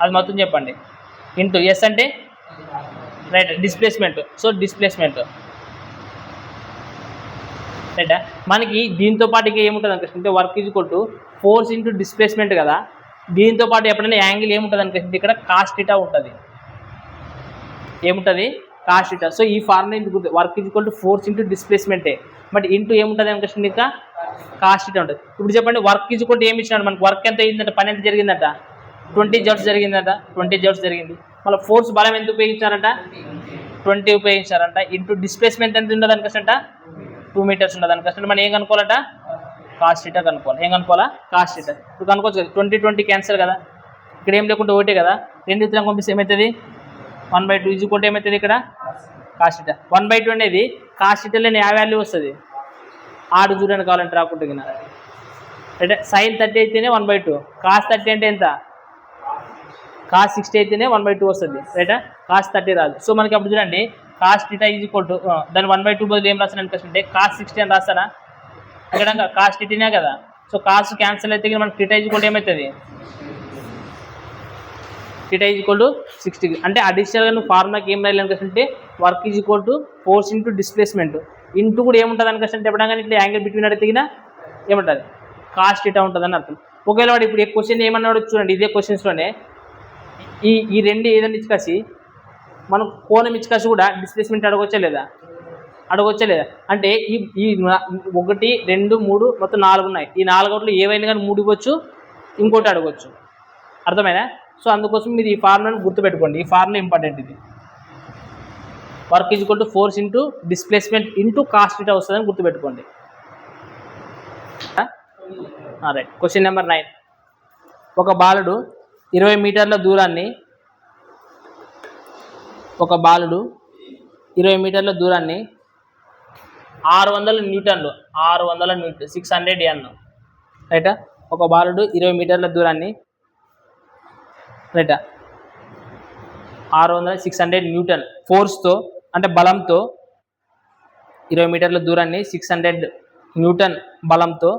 అది మొత్తం చెప్పండి, ఇంటూ ఎస్ అంటే, రైట్, డిస్ప్లేస్మెంట్. సో డిస్ప్లేస్మెంట్, రైటా. మనకి దీంతో పాటు ఇక ఏముంటుంది అనుకుంటే work is equal to force into displacement కదా. దీంతో పాటు ఎప్పుడైనా యాంగిల్ ఏముంటుంది అనుకుంటే ఇక్కడ కాస్టిటా ఉంటుంది. ఏముంటుంది, కాస్టిటా. సో ఈ ఫార్ములా ఎందుకు, work is equal to force into డిస్ప్లేస్మెంటే, బట్ ఇంటూ ఏముంటుంది అనుకుంటే ఇంకా కాస్టిటా ఉంటుంది. ఇప్పుడు చెప్పండి, వర్క్ ఈజ్ఈక్వల్ టు ఏమి ఇచ్చినాడు మనకు, వర్క్ ఎంత అయిందంట, పని ఎంత జరిగిందట, 20 joules జరిగిందట, 20 joules జరిగింది. మళ్ళీ ఫోర్స్ బలం ఎంత ఉపయోగించారంట, 20 ఉపయోగించారంట. ఇంటూ డిస్ప్లేస్మెంట్ ఎంత ఉండదు అనుకోసంట, 2 meters ఉండదు అనుకోసంట. మనం ఏం కనుక్కోవాలట, కాస్టిటా కనుక్కోవాలి. ఏం కనుక్కోవాలా, కాస్టిటా. ఇప్పుడు కనుక్కోవచ్చు కదా, 20 క్యాన్సల్ కదా, ఇక్కడ ఏం లేకుండా ఒకటే కదా, 2 ఇతరం పంపిస్తే ఏమవుతుంది, 1/2 ఈజ్ఈక్వల్ టు ఏమవుతుంది ఇక్కడ కాస్టిటా. 1/2 అనేది కాస్టిటాలో ఆ వాల్యూ వస్తుంది. ఆడు చూడండి కావాలంటే రాకుంటున్నా, అంటే sin 30 అయితేనే 1/2, cos 30 అంటే ఎంత, cos 60 అయితేనే 1/2 వస్తుంది, రైటా. cos 30 రాదు. సో మనకి అప్పుడు చూడండి cos θ ఈజ్ఈక్వల్ టు దాని 1/2 బదులు ఏం రాస్తాను అనుకుంటే cos 60 అని రాస్తానా, ఇక్కడ cos θనే కదా. సో కాస్ క్యాన్సిల్ అయితే మనకి θ ఈజ్ఈక్వల్ టు ఏమవుతుంది, θ ఈజ్ఈక్వల్ టు 60. అంటే అడిషనల్గా నువ్వు ఫార్ములాకి ఏం రాయాలి అనుకుంటే work is equal to force into displacement into కూడా ఏముంటుంది అనుకుంటే ఎప్పుడైనా కానీ ఇట్లా యాంగిల్ బిట్వీన్ అడిగితే ఏముంటుంది, కాస్ట్ θ ఉంటుంది అని అర్థం. ఒకవేళ వాడు ఇప్పుడు ఈ క్వశ్చన్ ఏమన్నాడు చూడండి, ఇదే క్వశ్చన్స్లోనే ఈ రెండు ఏదైనా ఇచ్చుకాసి మనం కోణం ఇచ్చుకాసి కూడా డిస్ప్లేస్మెంట్ అడగొచ్చా లేదా, అంటే ఈ 1 2 3 మొత్తం 4 ఉన్నాయి. ఈ 4 ఏవైనా కానీ 3 ఇవ్వచ్చు, ఇంకోటి అడగవచ్చు. అర్థమైనా. సో అందుకోసం మీరు ఈ ఫార్ములాను గుర్తుపెట్టుకోండి. ఈ ఫార్ములా ఇంపార్టెంట్. ఇది work is equal to force into displacement into cos θ వస్తుందని గుర్తుపెట్టుకోండి. రైట్. Question number 9. ఒక బాలుడు 20 మీటర్ల దూరాన్ని 600 న్యూటన్లు 600 N, రైటా. ఒక బాలుడు 20 మీటర్ల దూరాన్ని, రైటా, 600 న్యూటన్ ఫోర్స్తో అంటే బలంతో 20 మీటర్ల దూరాన్ని 600 న్యూటన్ బలంతో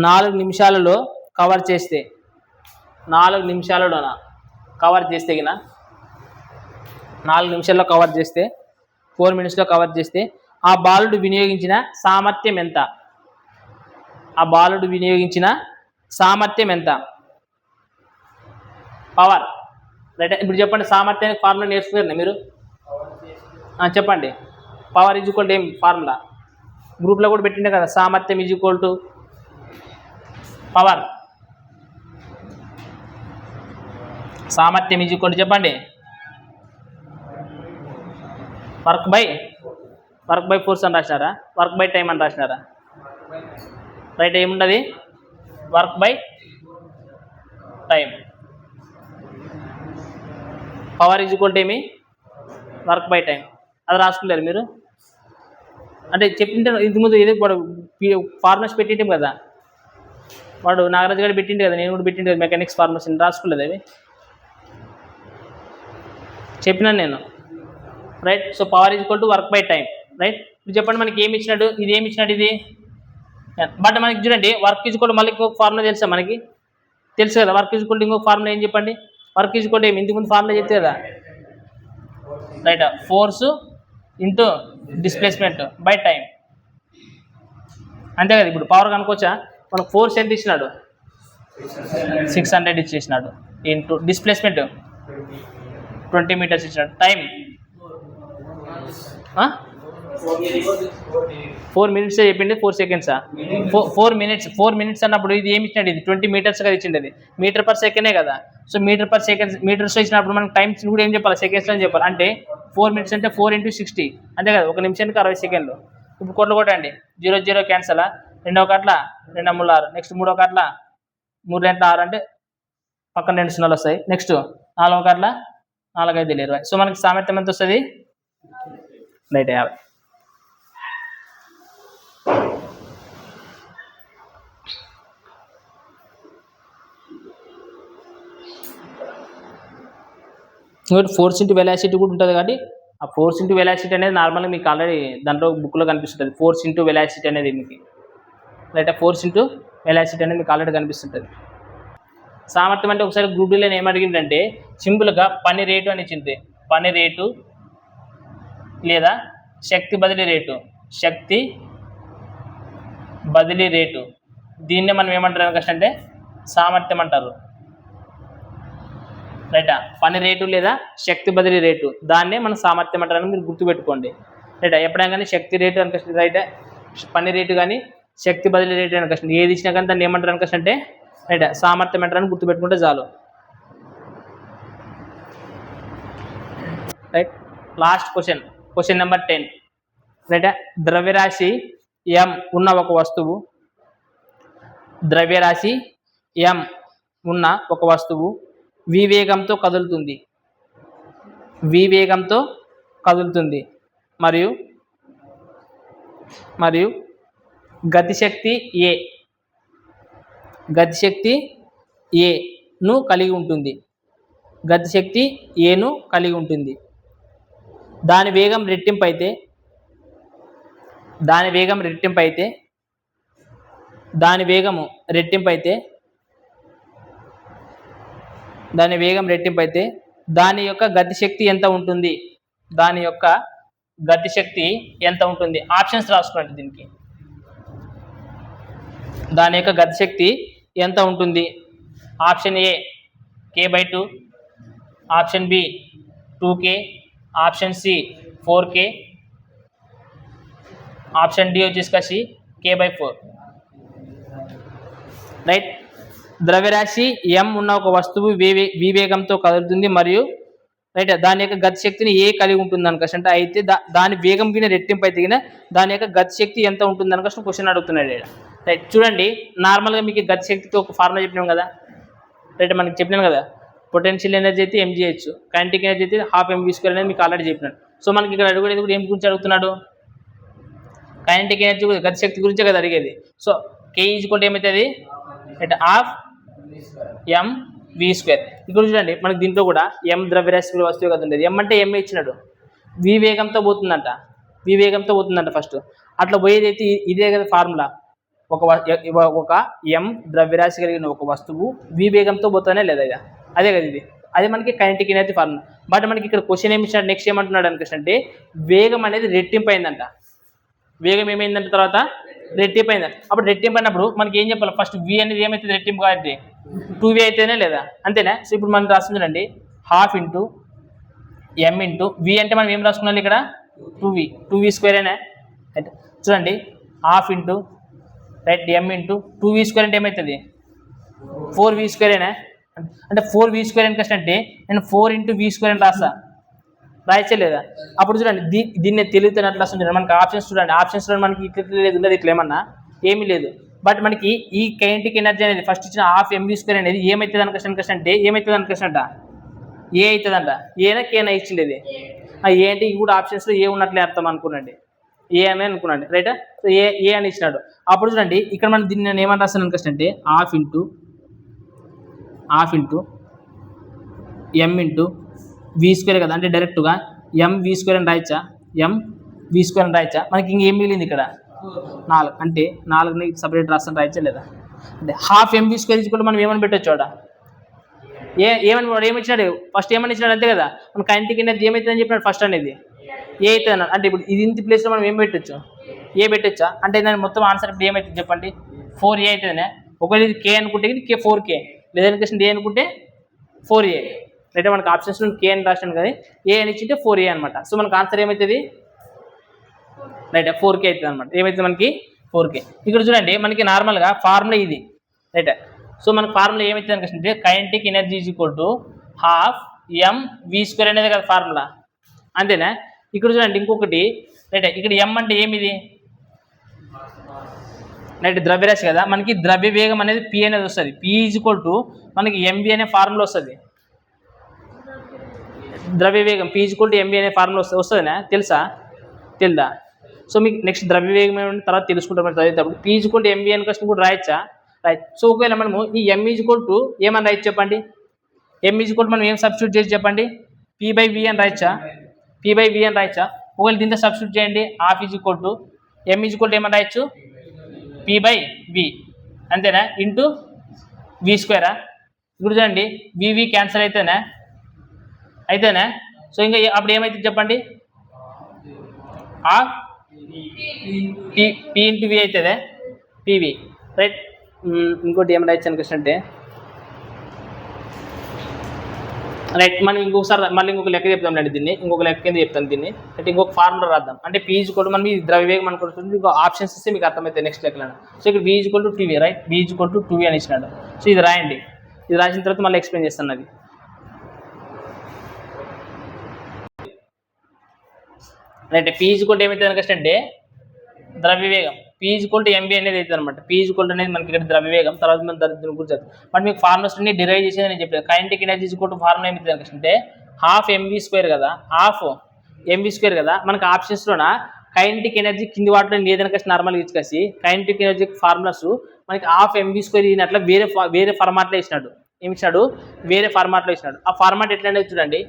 4 నిమిషాలలో కవర్ చేస్తే 4 నిమిషాలలోన కవర్ చేస్తే 4 నిమిషాల్లో కవర్ చేస్తే 4 మినిట్స్లో కవర్ చేస్తే ఆ బాలుడు వినియోగించిన సామర్థ్యం ఎంత? ఆ బాలుడు వినియోగించిన సామర్థ్యం ఎంత? పవర్. రైట్. ఇప్పుడు చెప్పండి, సామర్థ్యానికి ఫార్ములా నేర్చుకున్నారా మీరు? చెప్పండి. పవర్ ఈజ్ ఈక్వల్ టు ఏం ఫార్ములా? గ్రూప్లో కూడా పెట్టిండే కదా, సామర్థ్యం ఈజ్ ఈక్వల్ టు పవర్. సామర్థ్యం ఈజ్ ఈక్వల్ టు చెప్పండి, వర్క్ బై ఫోర్స్ అని రాసినారా? వర్క్ బై టైం అని రాసినారా? రైట్. ఏముండదు, work by time. Power is equal to ఏమి? Work by time. అది రాసుకున్నారు మీరు? అంటే చెప్పింటే ఇంటి ముందు ఏదో వాడు ఫార్మర్స్ పెట్టింటాం కదా, వాడు నాగరాజు గారు పెట్టిండు కదా, నేను కూడా పెట్టిండు కదా మెకానిక్స్ ఫార్మర్స్ రాసుకోలేదు అవి, చెప్పినాను నేను. Right. So power is equal to work by time. Right. ఇప్పుడు చెప్పండి, మనకి ఏమి ఇచ్చినాడు? ఇది ఏమి ఇచ్చినాడు? ఇది. బట్ మనకి చూడండి, వర్క్ ఈజ్ ఈక్వల్ మళ్ళీ ఇంకొక ఫార్ములా తెలుసా మనకి? తెలుసు కదా, వర్క్ ఈజ్ ఈక్వల్ టు ఇంకొక ఫార్ములా ఏం చెప్పండి? వర్క్ ఈజ్ ఈక్వల్ టు ఏమి? ఇంతకు ముందు ఫార్ములా చెప్తే కదా. Right. Force into displacement by time, అంతే కదా. ఇప్పుడు పవర్ కనుకోవచ్చా? మనకు ఫోర్స్ ఎంత ఇచ్చినాడు? 600 ఇచ్చేసినాడు. ఇంటూ డిస్ప్లేస్మెంట్ 20 మీటర్స్ ఇచ్చినాడు. టైం 4 మినిట్సే చెప్పింది, 4 సెకండ్సా? 4 మినిట్స్ అన్నప్పుడు ఇది ఏమి ఇచ్చినాడు? ఇది 20 మీటర్స్ కదా ఇచ్చింది. అది మీటర్ పర్ సెకండే కదా. సో మీటర్ పర్ సెకండ్, మీటర్స్లో ఇచ్చినప్పుడు మనం టైమ్స్ కూడా ఏం చెప్పాలి? సెకండ్స్లో అని చెప్పాలి. అంటే 4 మినిట్స్ అంటే 4 × 60, అంతే కదా. 1 నిమిషానికి 60 సెకండ్లు. ఇప్పుడు కొట్లు కొట్టండి, 0 0 క్యాన్సల్. 2 1 2 3 6, నెక్స్ట్ 3 1 3 2 6 అంటే పక్కన 2 0 వస్తాయి. నెక్స్ట్ 4 1 4 5 20. సో మనకి సామర్థ్యం ఎంత వస్తుంది? రైట్, 50. ఇంకోటి ఫోర్స్ ఇంటూ వెలాసిటీ కూడా ఉంటుంది కాబట్టి ఆ ఫోర్స్ ఇంటూ వెలాసిటీ అనేది నార్మల్గా మీకు ఆల్రెడీ దాంట్లో బుక్లో కనిపిస్తుంటుంది. ఫోర్స్ ఇంటూ వెలాసిటీ అనేది మీకు రైట్. ఫోర్స్ ఇంటూ వెలాసిటీ అనేది మీకు ఆల్రెడీ కనిపిస్తుంటుంది. సామర్థ్యం అంటే ఒకసారి గ్రూప్ డీలో ఏం అడిగిందంటే సింపుల్గా పని రేటు అని ఇచ్చింది. పని రేటు లేదా శక్తి బదిలీ రేటు, శక్తి బదిలీ రేటు, దీన్నే మనం ఏమంటారు అంటే సామర్థ్యం అంటారు. రైటా. పని రేటు లేదా శక్తి బదిలీ రేటు, దాన్నే మనం సామర్థ్యం అంటారని మీరు గుర్తుపెట్టుకోండి. రైటా. ఎప్పుడైనా కానీ శక్తి రేటు అనుకో రైటా, పని రేటు కానీ శక్తి బదిలీ రేటు అనుకో ఏది ఇచ్చినా కానీ దాన్ని ఏమంటారు అనుకో అంటే రైటా సామర్థ్యం అంటారని గుర్తుపెట్టుకుంటే చాలు. రైట్. Last question number 10. రైటా. ద్రవ్యరాశి m ఉన్న ఒక వస్తువు, ద్రవ్యరాశి m ఉన్న ఒక వస్తువు v వేగంతో కదులుతుంది. v వేగంతో కదులుతుంది మరియు గతిశక్తి a, గతిశక్తి a ను కలిగి ఉంటుంది. గతిశక్తి a ను కలిగి ఉంటుంది. దాని వేగం రెట్టింపు అయితే దాని వేగం రెట్టింపు అయితే దాని యొక్క గతిశక్తి ఎంత ఉంటుంది? దాని యొక్క గతిశక్తి ఎంత ఉంటుంది? ఆప్షన్స్ రాసుకోండి దీనికి. దాని యొక్క గతిశక్తి ఎంత ఉంటుంది? Option A k/2, option B 2k, option C 4k, option D వచ్చేసి k/4. రైట్. ద్రవ్యరాశి m ఉన్న ఒక వస్తువు v వేగంతో కదులుతుంది మరియు రైట్ దాని యొక్క గతిశక్తిని ఏ కలిగి ఉంటుంది అనుకోండి. అయితే దాని వేగం కింద రెట్టింపు అయితే కింద దాని యొక్క గతిశక్తి ఎంత ఉంటుంది అనుకోసం క్వశ్చన్ అడుగుతున్నాడు. రైట్. చూడండి, నార్మల్గా మీకు గతిశక్తితో ఒక ఫార్ములా చెప్పినాం కదా. రైట్. మనకి చెప్పినాం కదా, పొటెన్షియల్ ఎనర్జీ అయితే mgh, కైనెటిక్ ఎనర్జీ అయితే 12 mv² అనేది మీకు ఆల్రెడీ చెప్పినాడు. సో మనకి ఇక్కడ అడుగునేది కూడా ఏం గురించి అడుగుతున్నాడు? కైనెటిక్ ఎనర్జీ గతిశక్తి గురించే కదా అడిగేది. సో k ఈజ్వల్ ఏమవుతుంది? Right, ½ mv². ఇక్కడ చూడండి, మనకి దీంట్లో కూడా m ద్రవ్యరాశి వస్తువు కదా ఉండేది. m అంటే m ఇచ్చినాడు, v వేగంతో పోతుందంట. v వి వేగంతో పోతుందంట ఫస్ట్. అట్లా పోయేది అయితే ఇదే కదా ఫార్ములా. ఒక ఎం ద్రవ్యరాశి కలిగిన ఒక వస్తువు వి వేగంతో పోతానే లేదా ఇక అదే కదా ఇది. అదే మనకి కైనెటిక్ ఎనర్జీ ఫార్ములా. బట్ మనకి ఇక్కడ క్వశ్చన్ ఏమి ఇచ్చినాడు, నెక్స్ట్ ఏమంటున్నాడు అంటే వేగం అనేది రెట్టింపు అయిందంట. వేగం ఏమైందంటే తర్వాత రెట్టింపు అయిందంట. అప్పుడు రెట్టింపు అయినప్పుడు మనకి ఏం చెప్పాలి, ఫస్ట్ వి అనేది ఏమైతుంది రెట్టింపు కాబట్టి 2v అయితేనే లేదా, అంతేనా. సో ఇప్పుడు మనం రాస్తుందండి హాఫ్ ఇంటూ ఎం ఇంటూ వి అంటే మనం ఏం రాసుకున్నాం ఇక్కడ 2v స్క్వేరేనా. అయితే చూడండి హాఫ్ ఇంటూ రైట్ ఎం ఇంటూ 2v స్క్వేర్ అంటే ఏమవుతుంది 4v స్క్వేరేనా. అంటే 4v స్క్వేర్ అని కష్టం అంటే నేను 4 ఇంటూ v స్క్వేర్ అని రాయచ్చే లేదా. అప్పుడు చూడండి దీన్ని తెలియతున్నట్లు వస్తుంది. మనకి ఆప్షన్స్ చూడండి, ఆప్షన్స్ మనకి ఇట్లా లేదు ఉండదు, ఇట్లా ఏమన్నా ఏమీ లేదు. బట్ మనకి ఈ కైనెటిక్ ఎనర్జీ అనేది ఫస్ట్ ఇచ్చిన హాఫ్ ఎంవి స్క్వేర్ అనేది ఏమవుతుంది అనుకష్టం అంటే ఏమవుతుంది అనుకష్టంట ఏ అవుతుందంట. ఏనా కేనా ఇచ్చిండేది ఏ అంటే ఇది కూడా ఆప్షన్స్లో ఏ ఉన్నట్లే అర్థం అనుకున్నాండి, ఏ అని అనుకున్నాండి రైట్. సో ఏ అని ఇచ్చినాడు. అప్పుడు చూడండి ఇక్కడ మనం దీన్ని నేను ఏమని రాస్తాను అనుకష్టం అంటే హాఫ్ ఇంటూ ఎం ఇంటూ వి స్క్వేర్ కదా, అంటే డైరెక్ట్గా ఎం వి స్క్వేర్ అని రాయచ్చా, ఎం వి స్క్వేర్ అని రాయచ్చా. మనకి ఇంకేం మిగిలింది ఇక్కడ 4, అంటే 4ని సపరేట్ రాస్తాను రాయచ్చా లేదా. అంటే హాఫ్ ఎం వి స్క్వేర్ కూడా మనం ఏమని పెట్టచ్చు చూడ ఏమని ఇచ్చినాడు ఫస్ట్ ఏమని ఇచ్చినాడు అంతే కదా. మన కైనెటిక్ ఎనర్జీ ఏమవుతుందని చెప్పినాడు ఫస్ట్ అనేది ఏ అవుతుంది అన్నాడు. అంటే ఇప్పుడు ఇది ఇంత ప్లేస్లో మనం ఏం పెట్టచ్చు ఏ పెట్టచ్చా. అంటే దాని మొత్తం ఆన్సర్ ఇప్పుడు ఏమవుతుంది చెప్పండి 4a అవుతుందనే. ఒకవేళ ఇది కే అనుకుంటే ఇది 4k, లేదనుకోసం ఏ అనుకుంటే 4a. అయితే మనకు ఆప్షన్స్లో కే అని రాసాను కానీ ఏ అని ఇచ్చింటే 4a అనమాట. సో మనకు ఆన్సర్ ఏమవుతుంది రైట్ 4k అవుతుంది అనమాట. ఏమవుతుంది మనకి 4k. ఇక్కడ చూడండి మనకి నార్మల్గా ఫార్ములా ఇది రైట్. సో మనకు ఫార్ములా ఏమవుతుంది అనుకుంటే kinetic energy is equal to half M V square అనేది కదా ఫార్ములా, అంతేనా. ఇక్కడ చూడండి ఇంకొకటి రైట్, ఇక్కడ ఎం అంటే ఏమిది రైట్ ద్రవ్యరాశి కదా. మనకి ద్రవ్య వేగం అనేది పి అనేది వస్తుంది. పి ఈజ్ ఈక్వల్ టు మనకి ఎంవి అనే ఫార్ములా వస్తుంది. ద్రవ్య వేగం P is equal to M V అనే ఫార్ములా వస్తుందినా తెలుదా. సో మీకు నెక్స్ట్ ద్రవ్య వేగం ఏమంటే తర్వాత తెలుసుకుంటాం చదివేటప్పుడు. P is equal to M V అని కష్టం కూడా రాయచ్చా రైట్. సో ఒకవేళ మనము ఈ ఎం ఈజ్ ఈక్వల్ టు ఏమని రాయచ్చు చెప్పండి, ఎం ఈజ్ ఈక్వల్ టు మనం ఏం సబ్స్టిట్యూట్ చేసి చెప్పండి p/v అని రాయచ్చా, p/v అని రాయచ్చా. ఒకవేళ దీంతో సబ్స్టిట్యూట్ చేయండి half is equal to M is equal to ఏమని రాయచ్చు p/v అంతేనా ఇంటూ వి స్క్వేరా. ఇప్పుడు చూడండి వివి క్యాన్సల్ అయితేనే సో ఇంకా అప్పుడు ఏమైతుంది చెప్పండి హాఫ్ పి ఇంటూ వి అవుతుంది పివి రైట్. ఇంకోటి ఏం రాయచ్చు అనుకుంటే రైట్. మనం ఇంకొకసారి మళ్ళీ ఇంకొక లెక్క చెప్తాంలేండి దీన్ని, ఇంకొక లెక్క కింద చెప్తాను దీన్ని. అంటే ఇంకొక ఫార్ములా రాద్దాం. అంటే పీ ఈజ్ ఈక్వల్ టు మనం ఈ ద్రవ్యవేగం అనుకుంటుంది, ఇంకో ఆప్షన్స్ ఇస్తే మీకు అర్థమవుతుంది నెక్స్ట్ లెక్కలో. సో ఇక్కడ v is equal to 2v right, v is equal to 2v అని ఇచ్చినాడు. సో ఇది రాయండి, ఇది రాసిన తర్వాత మళ్ళీ ఎక్స్ప్లెయిన్ చేస్తాను అది right. P is equal to ఏమవుతుంది అనుకంటే ద్రవ్యవేగం P is equal to MB అనేది అవుతుంది అనమాట. పీ ఈజ్ ఈక్వల్ టు అనేది మనకి ఇక్కడ ద్రవ్యవేగం, తర్వాత మనం దాని గురించి బట్ మీకు ఫార్ములాస్ అన్ని డిరైవ్ చేసేది నేను చెప్పాను. Kinetic energy is equal to formula ఏమవుతుంది అనుకంటే హాఫ్ ఎంబీ స్క్వేర్ కదా, హాఫ్ ఎంబీ స్క్వేర్ కదా. మనకి ఆప్షన్స్లోన కైనెటిక్ ఎనర్జీ కింది వాటిలో ఏదైనా కష్టం నార్మల్గా ఇచ్చుకేసి కైనెటిక్ ఎనర్జీ ఫార్ములాస్ మనకి హాఫ్ ఎంబీ స్క్వేర్ ఇచ్చినట్లు వేరే ఫార్మాట్లో ఇచ్చినాడు. ఏమి ఇచ్చినాడు వేరే ఫార్మాట్లో ఇచ్చినాడు. ఆ ఫార్మాట్ ఎట్లా అనేది చూడండి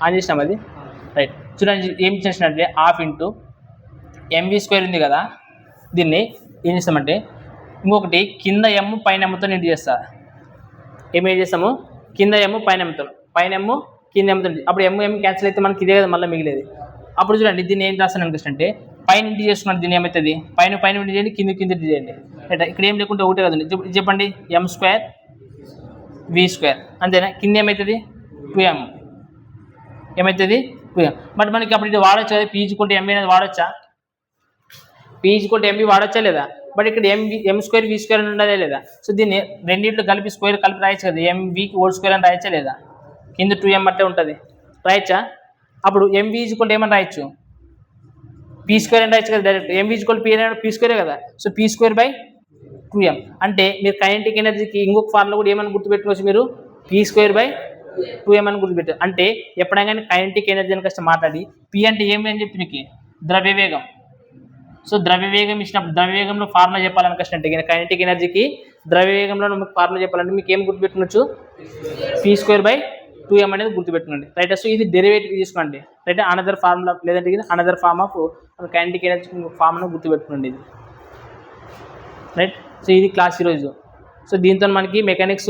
ఆన్ చేసినాం అది రైట్. చూడండి ఏమి ఇచ్చినట్టే హాఫ్ ఇంటూ ఎంబీ స్క్వేర్ ఉంది కదా, దీన్ని ఏం చేస్తామంటే ఇంకొకటి కింద ఎమ్ పైన ఎమ్తో నిండి చేస్తా. ఏం చేస్తాము కింద ఎమ్ పైన ఎమ్తో, పైన ఎమ్ కింద ఎమ్తో. అప్పుడు ఎమ్ క్యాన్సిల్ అయితే మనకి ఇదే కదా మళ్ళీ మిగిలేదు. అప్పుడు చూడండి దీన్ని ఏం రాస్తాను అనిపిస్తుంటే పైన ఇంటి చేసుకున్నాడు, దీన్ని ఏమవుతుంది పైన ఇంటి చేయండి, కింద చేయండి రైట్. ఇక్కడ ఏం లేకుంటే ఒకటే కదండి చెప్పండి ఎం స్క్వేర్ వి స్క్వేర్ అంతేనా. కింద ఏమవుతుంది 2m ఏమవుతుంది 2m. బట్ మనకి అప్పుడు ఇది వాడచ్చు కదా పీ ఈక్వల్ టు ఎంబీ అనేది వాడచ్చా, పీ ఈక్వల్ టు ఎంబీ వాడచ్చా లేదా. బట్ ఇక్కడ ఎం స్క్వేర్ వి స్క్వేర్ అని ఉండాలి లేదా. సో దీన్ని రెండింటిలో కలిపి స్క్వేర్ కలిపి రాయచ్చు కదా, ఎంవికి హోల్ స్క్వేర్ అని రాయచ్చా లేదా. కింద 2m అట్టే ఉంటుంది రాయచ్చా. అప్పుడు ఎంవి ఈక్వల్ టు ఏమని రాయచ్చు పీ స్క్వేర్ అని రాయచ్చు కదా డైరెక్ట్. ఎంవి ఈక్వల్ పీ అనేది పీ స్క్వేరే కదా. So P square by 2m. అంటే మీరు కైనెటిక్ ఎనర్జీకి ఇంకొక ఫార్ములా కూడా ఏమని గుర్తుపెట్టుకోవచ్చు మీరు పీ స్క్వేర్ బై 2m అని గుర్తుపెట్టారు. అంటే ఎప్పుడైనా కానీ కైనెటిక్ ఎనర్జీ అని కష్టం మాట్లాడి పీ అంటే ఏమి అని చెప్పి మీకు ద్రవ్యవేగం. సో ద్రవ్యవేగం ఇచ్చినప్పుడు ద్రవ్యవేగంలో ఫార్ములా చెప్పాలని కష్టం అంటే కైనెటిక్ ఎనర్జీకి ద్రవ్యవేగంలో మీకు ఫార్ములా చెప్పాలంటే మీకు ఏం గుర్తుపెట్టుకోవచ్చు పీ స్క్వేర్ బై 2m అనేది గుర్తుపెట్టుకోండి రైట్. సో ఇది డెరివేటివ్ తీసుకోండి రైట్. అనదర్ ఫార్ములా లేదంటే ఇది another form of kinetic energy form అని గుర్తుపెట్టుకోండి ఇది రైట్. సో ఇది క్లాస్ ఈరోజు. సో దీంతో మనకి మెకానిక్స్